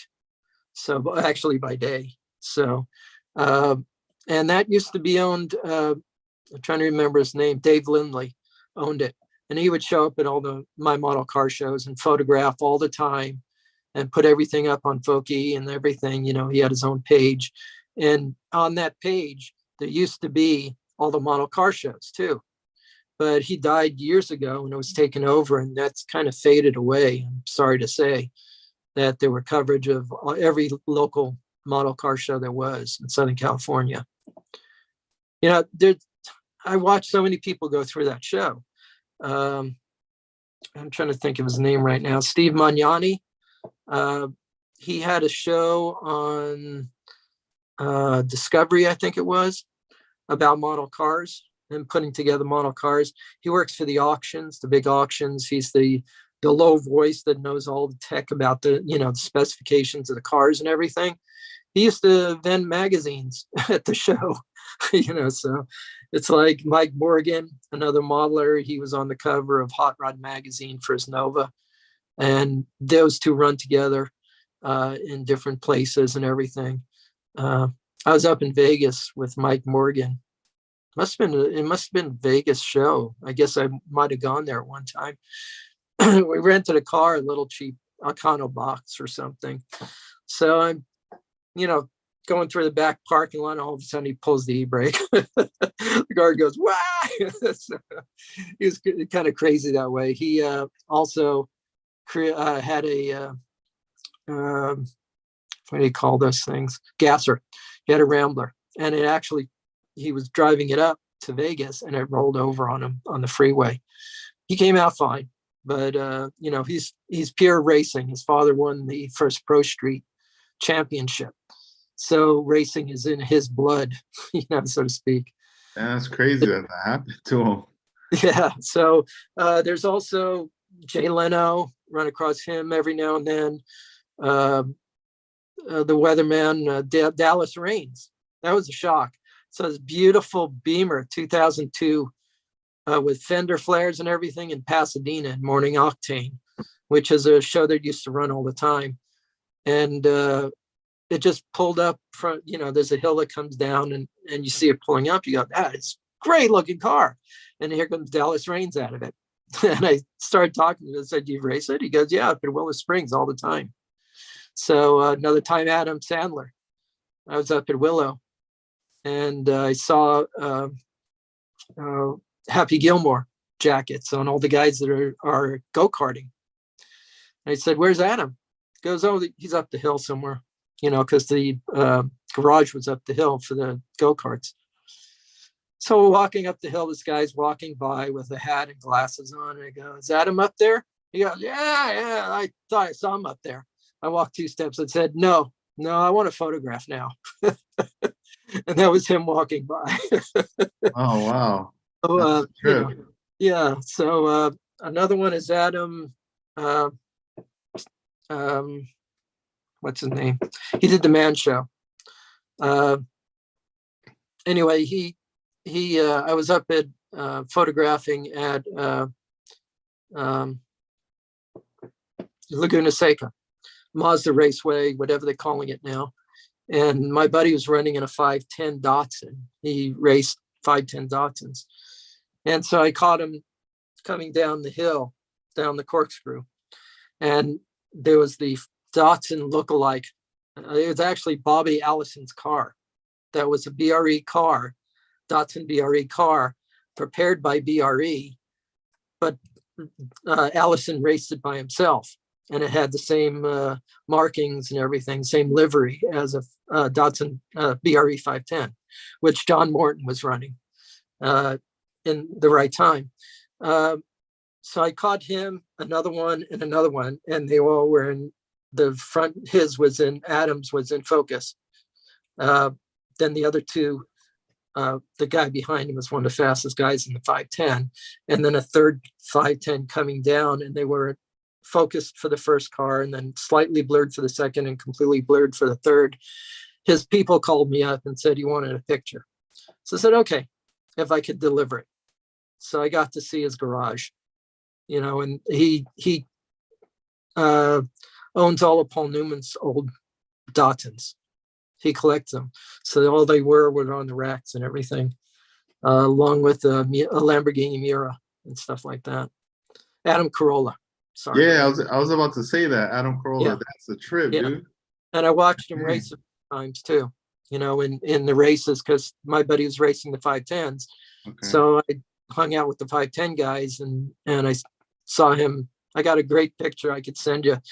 So actually by day. So, and that used to be owned, I'm trying to remember his name, Dave Lindley owned it. And he would show up at all my model car shows and photograph all the time and put everything up on Foki and everything. You know, he had his own page. And on that page, there used to be all the model car shows too. But he died years ago and it was taken over, and that's kind of faded away. I'm sorry to say that there were coverage of every local model car show there was in Southern California. You know, I watched so many people go through that show. I'm trying to think of his name right now. Steve Magnani. He had a show on Discovery, I think it was, about model cars and putting together model cars. He works for the auctions, the big auctions. He's the low voice that knows all the tech about the the specifications of the cars and everything. He used to vend magazines at the show, so it's like Mike Morgan, another modeler. He was on the cover of Hot Rod magazine for his Nova, and those two run together in different places and everything. I was up in Vegas with Mike Morgan. It must have been a Vegas show. I guess I might have gone there at one time. We rented a car, a little cheap Econo box or something. So I'm, going through the back parking lot. And all of a sudden, he pulls the e-brake. The guard goes, "Wow!" So he was kind of crazy that way. He also had a what do you call those things? Gasser. He had a Rambler, and he was driving it up to Vegas, and it rolled over on him on the freeway. He came out fine, but he's pure racing. His father won the first Pro Street championship, so racing is in his blood, so to speak. That's crazy that happened to him. Yeah. So there's also Jay Leno. Run across him every now and then. The weatherman, Dallas Raines. That was a shock. So this beautiful Beamer 2002 with fender flares and everything in Pasadena in Morning Octane, which is a show that used to run all the time. And it just pulled up front, there's a hill that comes down and you see it pulling up. You go, it's a great looking car. And here comes Dallas Raines out of it. And I started talking to him. I said, "Do you race it?" He goes, "Yeah, up in Willow Springs all the time." So another time, Adam Sandler. I was up at Willow, and I saw Happy Gilmore jackets on all the guys that are go-karting. And I said, "Where's Adam?" He goes, "Oh, he's up the hill somewhere," because the garage was up the hill for the go-karts. So we're walking up the hill. This guy's walking by with a hat and glasses on. And I go, "Is Adam up there?" He goes, Yeah. I thought I saw him up there. I walked 2 steps and said, No, I want a photograph now." And that was him walking by. Oh, wow. So, That's a trip. yeah. So another one is Adam. What's his name? He did the Man Show. Anyway, I was up at photographing at Laguna Seca, Mazda Raceway, whatever they're calling it now. And my buddy was running in a 510 Datsun. He raced 510 Datsuns. And so I caught him coming down the hill, down the corkscrew. And there was the Datsun lookalike. It was actually Bobby Allison's car. That was a BRE car, Datsun BRE car, prepared by BRE, but Allison raced it by himself. And it had the same markings and everything, same livery as a Datsun BRE 510, which John Morton was running in the right time. So I caught him, another one, and they all were in the front. Adams was in focus. Then the other two, the guy behind him was one of the fastest guys in the 510, and then a third 510 coming down, and they were focused for the first car and then slightly blurred for the second and completely blurred for the third. His people called me up and said he wanted a picture. So I said, okay, if I could deliver it. So I got to see his garage, and he owns all of Paul Newman's old Datsuns. He collects them. So all they were on the racks and everything, along with a Lamborghini Miura and stuff like that. Adam Carolla. Sorry. Yeah, I was about to say that. Adam Carolla, Yeah. That's a trip, Yeah. dude. And I watched him race a few times too, in the races, because my buddy was racing the 510s. Okay. So I hung out with the 510 guys and I saw him. I got a great picture I could send you.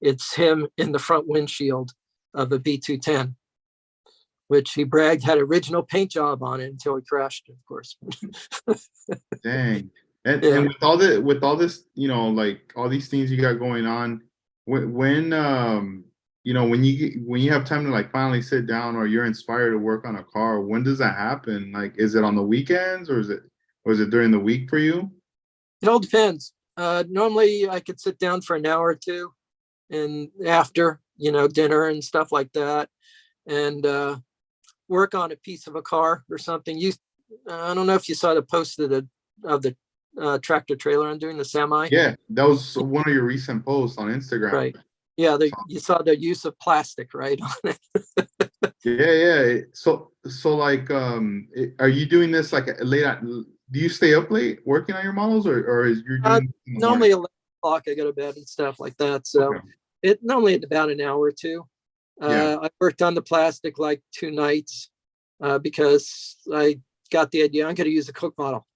It's him in the front windshield of a B210, which he bragged had original paint job on it until he crashed, of course. Dang. And Yeah. with all this, you know, like all these things you got going on, when you know, when you have time to like finally sit down or you're inspired to work on a car, when does that happen? Like, is it on the weekends or is it during the week for you? It all depends. Normally I could sit down for an hour or two and after, dinner and stuff like that, and work on a piece of a car or something. I don't know if you saw the post of the tractor trailer I'm doing, the semi. Yeah, that was one of your recent posts on Instagram. Right. Yeah, So, you saw the use of plastic, right? yeah, yeah. So like, are you doing this like late at? Do you stay up late working on your models, or is you're uh, doing it in the Normally morning? 11 o'clock I go to bed and stuff like that. So Okay. it normally about an hour or two. Yeah. I worked on the plastic like 2 nights because I got the idea I'm going to use a Coke bottle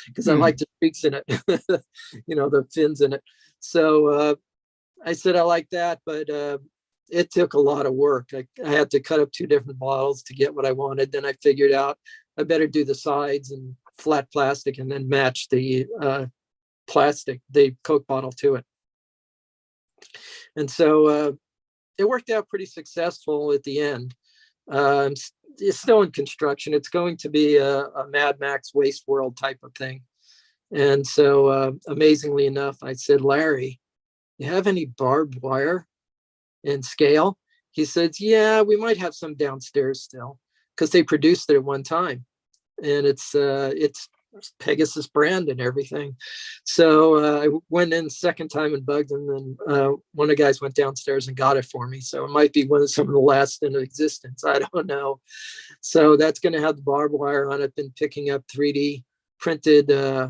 because I like Hmm. the streaks in it, the fins in it. So I said I like that, but it took a lot of work. I had to cut up 2 different bottles to get what I wanted. Then I figured out I better do the sides and flat plastic and then match the the Coke bottle to it. And so it worked out pretty successful at the end. Um, it's still in construction. It's going to be a Mad Max Waste World type of thing. And so, amazingly enough, I said, Larry, you have any barbed wire in scale? He says, yeah, we might have some downstairs still because they produced it at one time, and it's Pegasus brand and everything. So I went in second time and bugged him, and one of the guys went downstairs and got it for me. So it might be some of the last in existence. I don't know. So that's going to have the barbed wire on it. Been picking up 3D printed uh,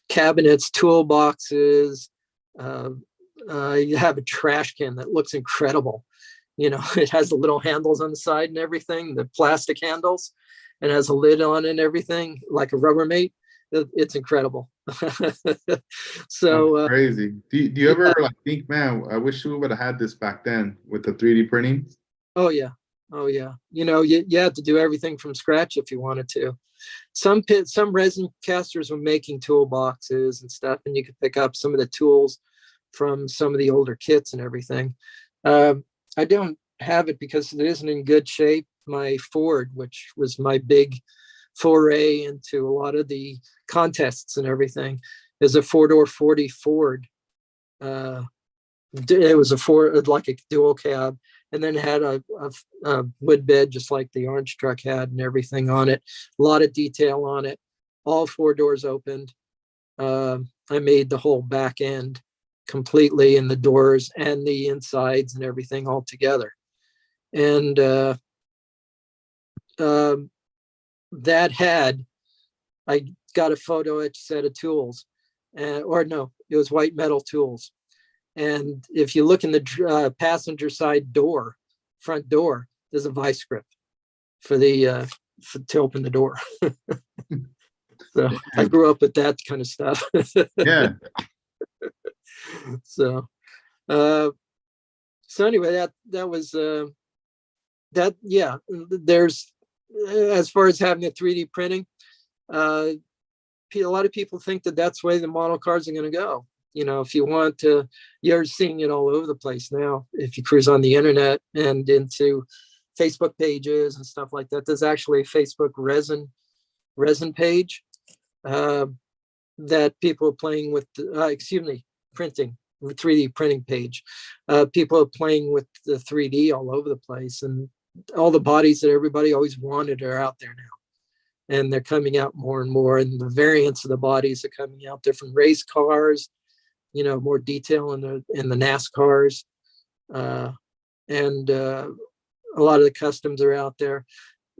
cabinets, toolboxes. Uh, you have a trash can that looks incredible. It has the little handles on the side and everything, the plastic handles, and has a lid on it and everything, like a Rubbermaid. It's incredible. That's So, crazy. Do you ever yeah. like think, man, I wish we would have had this back then with the 3D printing? Oh, yeah. Oh, yeah. You had to do everything from scratch if you wanted to. Some resin casters were making toolboxes and stuff, and you could pick up some of the tools from some of the older kits and everything. I don't have it because it isn't in good shape. My Ford, which was my big foray into a lot of the contests and everything, is a 4-door 40 Ford. Uh, it was a Ford, like a dual cab, and then had a wood bed just like the orange truck had and everything on it. A lot of detail on it. All 4 doors opened. I made the whole back end completely, and the doors and the insides and everything all together. And um, that had, I got a photo etched set of tools, or no, it was white metal tools. And if you look in the passenger side door, front door, there's a vice grip for to open the door. So I Damn. grew up with that kind of stuff. Yeah. So uh, so anyway, that was that. Yeah, there's as far as having a 3D printing, uh, a lot of people think that that's the way the model cars are going to go. If you want to, you're seeing it all over the place now. If you cruise on the internet and into Facebook pages and stuff like that, there's actually a Facebook resin page uh, that people are playing with. Printing 3D printing page. People are playing with the 3D all over the place, and all the bodies that everybody always wanted are out there now, and they're coming out more and more. And the variants of the bodies are coming out. Different race cars, more detail in the NASCARs, and a lot of the customs are out there.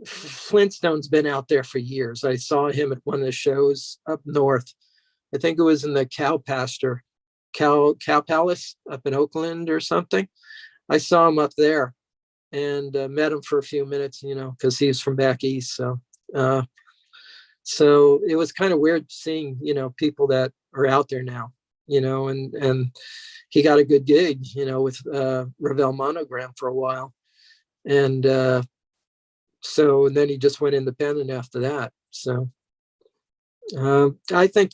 Flintstone's been out there for years. I saw him at one of the shows up north. I think it was in the Cow Palace up in Oakland or something. I saw him up there and met him for a few minutes, because he's from back east. Uh, so it was kind of weird seeing, people that are out there now, and he got a good gig, with Ravel Monogram for a while. And so and then he just went independent after that. So I think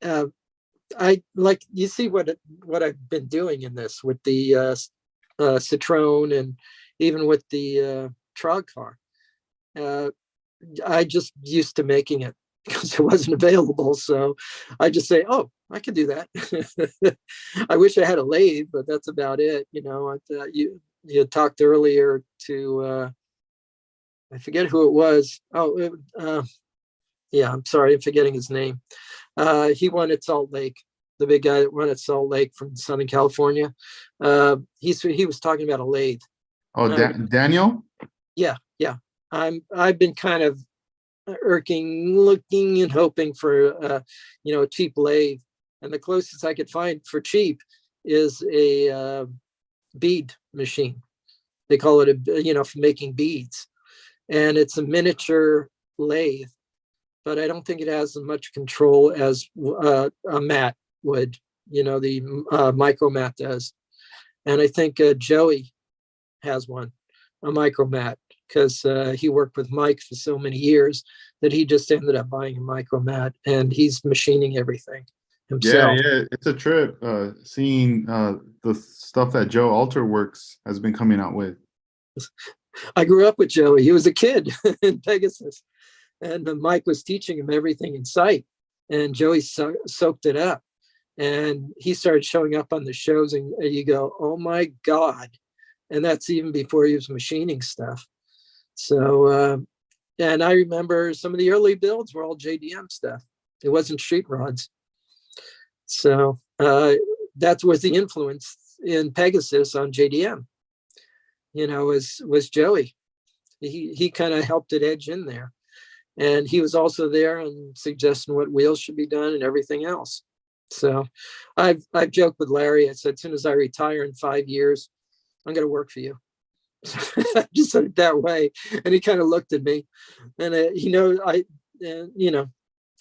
uh, I like you see what I've been doing in this with the Citron and even with the Trog car. Uh, I just used to making it because it wasn't available. So I just say, oh, I can do that. I wish I had a lathe, but that's about it. You talked earlier to I forget who it was. Yeah, I'm sorry, I'm forgetting his name. He won at Salt Lake, the big guy that won at Salt Lake from Southern California. He was talking about a lathe. Oh, Daniel? Yeah, yeah. I've been kind of looking and hoping for a cheap lathe, and the closest I could find for cheap is a bead machine. They call it for making beads, and it's a miniature lathe, but I don't think it has as much control as a mat would. The micro mat does, and I think Joey has one, a micro mat, because he worked with Mike for so many years that he just ended up buying a micro mat, and he's machining everything Yeah, himself. yeah, it's a trip seeing the stuff that Joe Alterworks has been coming out with. I grew up with Joey. He was a kid in Pegasus, and Mike was teaching him everything in sight, and Joey soaked it up, and he started showing up on the shows, and you go, oh my God. And that's even before he was machining stuff. So, and I remember some of the early builds were all JDM stuff. It wasn't street rods. So that was the influence in Pegasus on JDM. Was Joey. He kind of helped it edge in there, and he was also there and suggesting what wheels should be done and everything else. So I've joked with Larry. I said, as soon as I retire in 5 years, I'm going to work for you. I just said it that way, and he kind of looked at me, and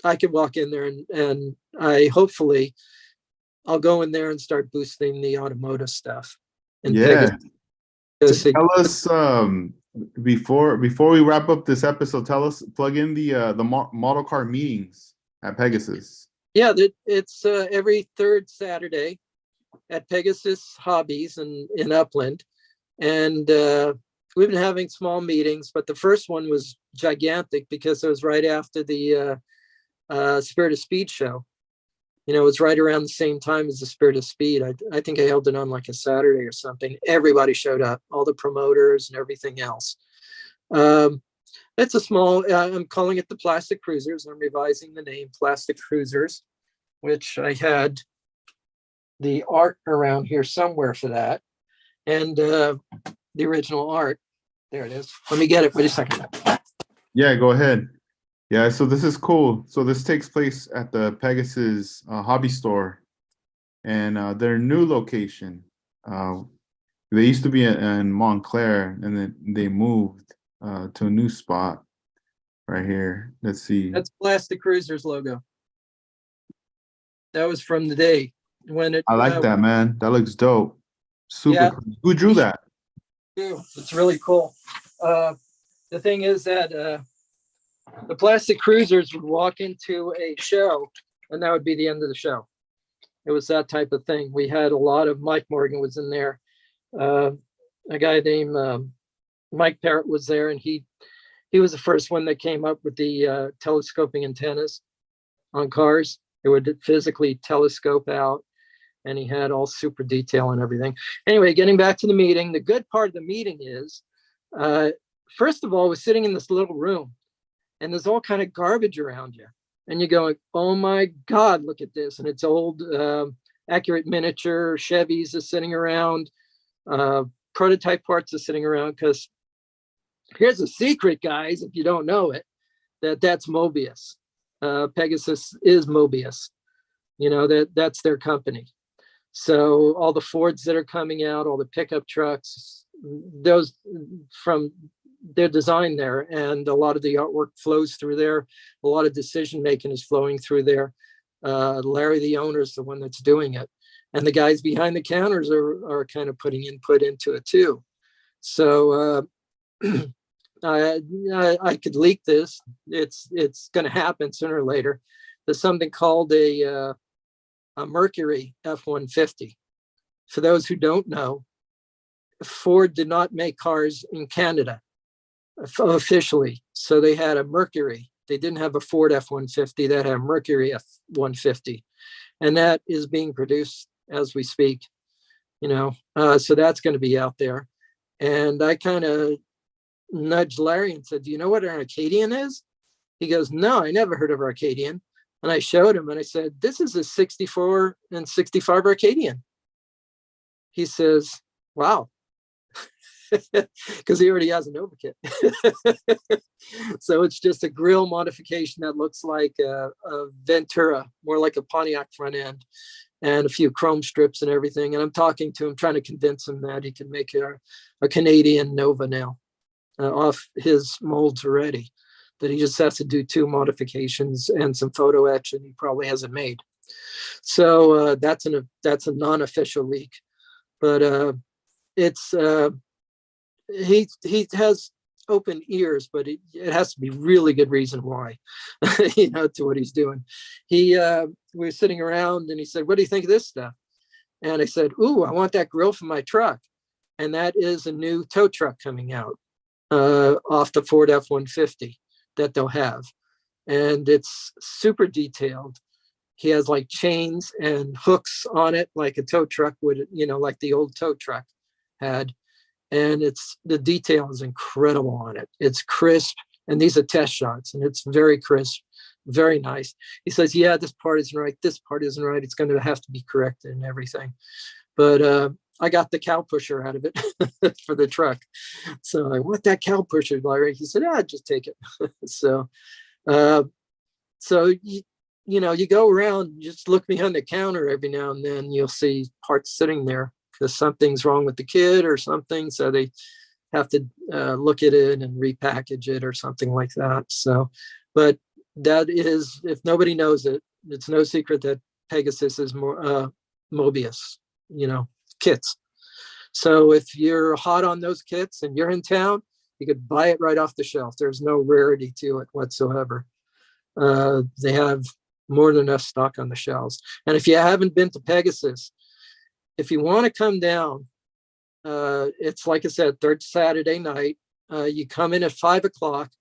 I could walk in there and I hopefully I'll go in there and start boosting the automotive stuff. And Yeah. Pegasus, Tell us before we wrap up this episode, tell us, plug in the model car meetings at Pegasus. Yeah, it's every third Saturday at Pegasus Hobbies in Upland. And we've been having small meetings, but the first one was gigantic because it was right after the Spirit of Speed show. It was right around the same time as the Spirit of Speed. I think I held it on like a Saturday or something. Everybody showed up, all the promoters and everything else. It's a small, I'm calling it the Plastic Cruisers. I'm revising the name Plastic Cruisers, which I had the art around here somewhere for that. And the original art. There it is. Let me get it. Wait a second. Yeah, go ahead. Yeah, so this is cool. So this takes place at the Pegasus hobby store, and their new location. They used to be in Montclair, and then they moved to a new spot right here. Let's see. That's Plastic Cruisers logo. That was from the day when it. I like that, man. That looks dope. Super. Yeah. Cool. Who drew that? It's really cool. The thing is that the Plastic Cruisers would walk into a show, and that would be the end of the show. It was that type of thing. We had a lot of Mike Morgan was in there. A guy named Mike Parrott was there, and he was the first one that came up with the telescoping antennas on cars. It would physically telescope out, and he had all super detail and everything. Anyway, getting back to the meeting, the good part of the meeting is, first of all, we're sitting in this little room, and there's all kind of garbage around you. And you're going, oh my God, look at this. And it's old, accurate miniature Chevys are sitting around. Prototype parts are sitting around, because here's a secret, guys, if you don't know it, that's Mobius. Pegasus is Mobius. That's their company. So all the Fords that are coming out, all the pickup trucks, those from their design there, and a lot of the artwork flows through there. A lot of decision making is flowing through there. Larry, the owner, is the one that's doing it, and the guys behind the counters are kind of putting input into it too. So I could leak this. It's going to happen sooner or later. There's something called a Mercury F-150. For those who don't know, Ford did not make cars in Canada officially. So they had a Mercury. They didn't have a Ford F-150. They had a Mercury F-150. And that is being produced as we speak, so that's going to be out there. And I kind of nudged Larry and said, do you know what an Arcadian is? He goes, no, I never heard of Arcadian. And I showed him and I said, this is a 64 and 65 Arcadian. He says, wow. Because he already has a Nova kit. So it's just a grill modification that looks like a Ventura, more like a Pontiac front end, and a few chrome strips and everything. And I'm talking to him, trying to convince him that he can make a Canadian Nova now off his molds already, that he just has to do 2 modifications and some photo etch, and he probably hasn't made. So that's a non-official leak, but it's he has open ears, but it has to be really good reason why, to what he's doing. We were sitting around and he said, what do you think of this stuff? And I said, ooh, I want that grill for my truck. And that is a new tow truck coming out off the Ford F-150 that they'll have. And it's super detailed. He has like chains and hooks on it, like a tow truck would, like the old tow truck had. And the detail is incredible on it. It's crisp, and these are test shots, and it's very crisp, very nice. He says, yeah, this part isn't right. This part isn't right. It's going to have to be corrected and everything. But I got the cow pusher out of it for the truck. So I want that cow pusher, Larry. He said, just take it. So you go around, just look behind the counter every now and then, you'll see parts sitting there because something's wrong with the kit or something. So they have to look at it and repackage it or something like that. So, but that is, if nobody knows it, it's no secret that Pegasus is more Mobius, kits. So if you're hot on those kits and you're in town, you could buy it right off the shelf. There's no rarity to it whatsoever. They have more than enough stock on the shelves. And if you haven't been to Pegasus, if you want to come down, it's like I said, third Saturday night. You come in at 5 o'clock.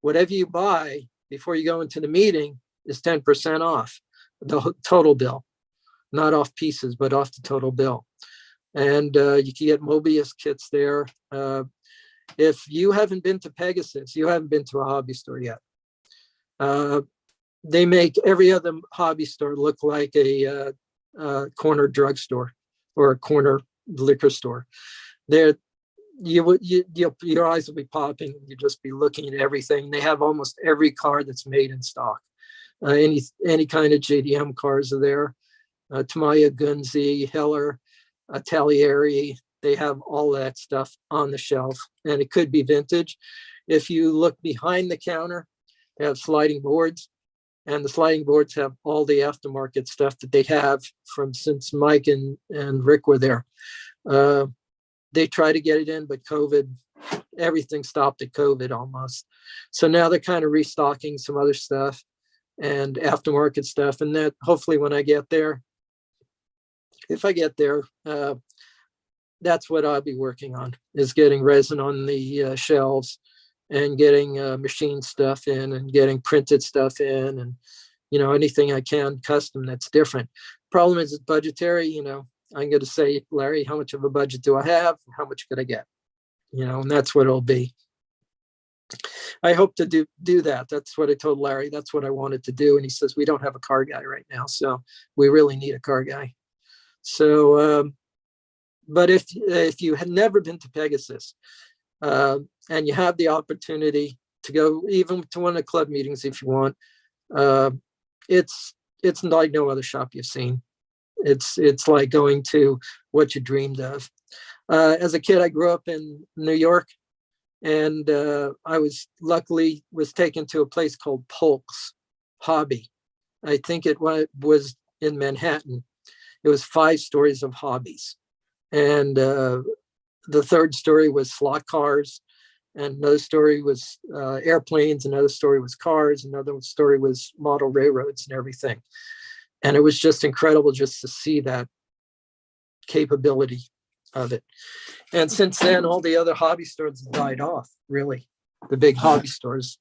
Whatever you buy before you go into the meeting is 10% off the total bill, not off pieces, but off the total bill. And you can get Mobius kits there. If you haven't been to Pegasus, you haven't been to a hobby store yet. They make every other hobby store look like a corner drugstore or a corner liquor store. There, your eyes will be popping. You'll just be looking at everything. They have almost every car that's made in stock. Any kind of JDM cars are there. Tamiya, Gunzi, Heller, Talieri. They have all that stuff on the shelf, and it could be vintage. If you look behind the counter, they have sliding boards. And the sliding boards have all the aftermarket stuff that they have from since Mike and Rick were there. They tried to get it in, but COVID, everything stopped at COVID almost. So now they're kind of restocking some other stuff and aftermarket stuff. And that hopefully when I get there, if I get there, that's what I'll be working on, is getting resin on the shelves and getting machine stuff in and getting printed stuff in, and anything I can custom that's different. Problem is it's budgetary. I'm going to say, Larry, how much of a budget do I have? How much could I get? And that's what it'll be. I hope to do that. That's what I told Larry. That's what I wanted to do. And he says, we don't have a car guy right now, so we really need a car guy. So, but if you had never been to Pegasus, and you have the opportunity to go even to one of the club meetings if you want, it's like no other shop you've seen. It's like going to what you dreamed of. As a kid, I grew up in New York, and I was luckily taken to a place called Polk's Hobby. I think it was in Manhattan. It was 5 stories of hobbies, and the third story was slot cars and another story was airplanes, another story was cars, another story was model railroads and everything. And it was just incredible just to see that capability of it. And since then, all the other hobby stores have died off, really. The big hobby stores,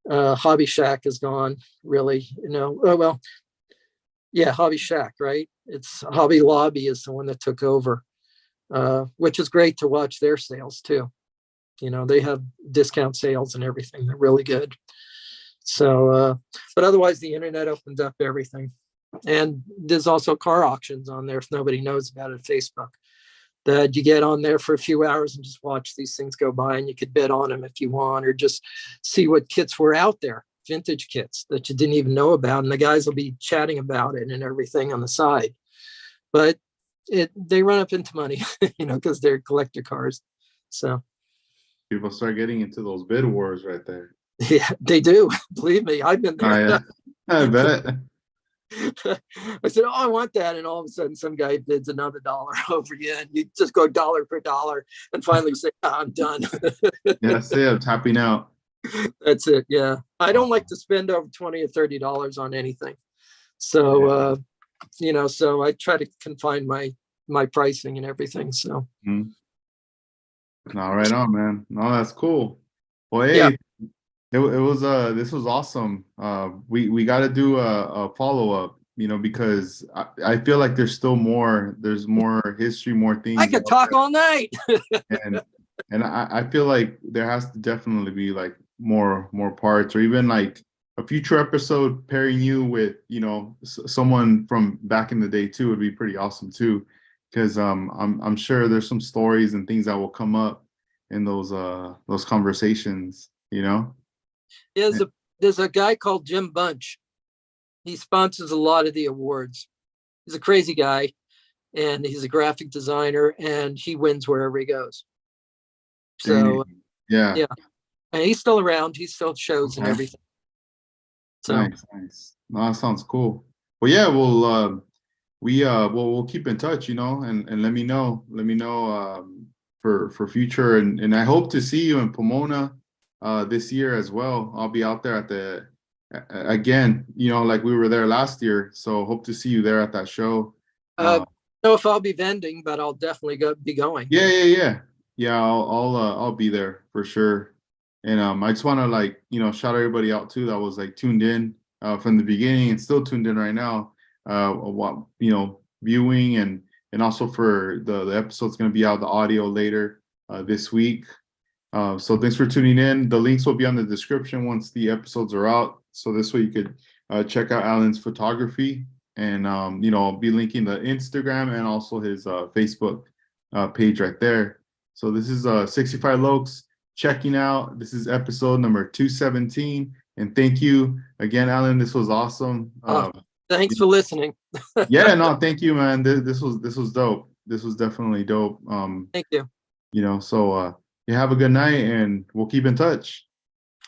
Hobby Shack is gone, really, Oh, well, yeah, Hobby Shack, right? It's Hobby Lobby is the one that took over, which is great to watch their sales too. They have discount sales and everything. They're really good. So, but otherwise the internet opens up everything. And there's also car auctions on there. If nobody knows about it, Facebook, that you get on there for a few hours and just watch these things go by, and you could bid on them if you want, or just see what kits were out there, vintage kits that you didn't even know about. And the guys will be chatting about it and everything on the side. But they run up into money, because they're collector cars. So People start getting into those bid wars right there. yeah, they do. Believe me, I've been there. I bet. I said, "Oh, I want that," and all of a sudden, some guy bids another dollar over you, and you just go dollar per dollar, and finally say, "I'm done." Yeah, say I'm tapping out. That's it. Yeah, I don't like to spend over $20 or $30 on anything, so so I try to confine my pricing and everything. So, No, right on, man. No, that's cool. Well, hey, yeah, it was this was awesome. We got to do a follow up, because I feel like there's more history, more things I could talk all night. and I feel like there has to definitely be like more parts, or even like a future episode pairing you with someone from back in the day too would be pretty awesome too, because I'm sure there's some stories and things that will come up in those conversations. There's a guy called Jim Bunch. He sponsors a lot of the awards. He's a crazy guy, and he's a graphic designer, and he wins wherever he goes. So yeah, and he's still around. He still shows and everything. So nice. No, that sounds cool. Well, yeah, we'll keep in touch, and let me know for future, and I hope to see you in Pomona this year as well. I'll be out there at the again, like we were there last year, so hope to see you there at that show. I don't know if I'll be vending, but I'll definitely be going. Yeah. I'll be there for sure. And I just want to shout everybody out too that was tuned in from the beginning and still tuned in right now. Viewing and also for the episode's going to be out the audio later this week. So thanks for tuning in. The links will be on the description once the episodes are out. So this way you could check out Alan's photography, and I'll be linking the Instagram and also his Facebook page right there. So this is 65 Lokes checking out. This is episode number 217, and thank you again, Alan. This was awesome. Thanks for listening. Yeah, no, thank you, man. This was dope. This was definitely dope. Thank you. So you have a good night, and we'll keep in touch.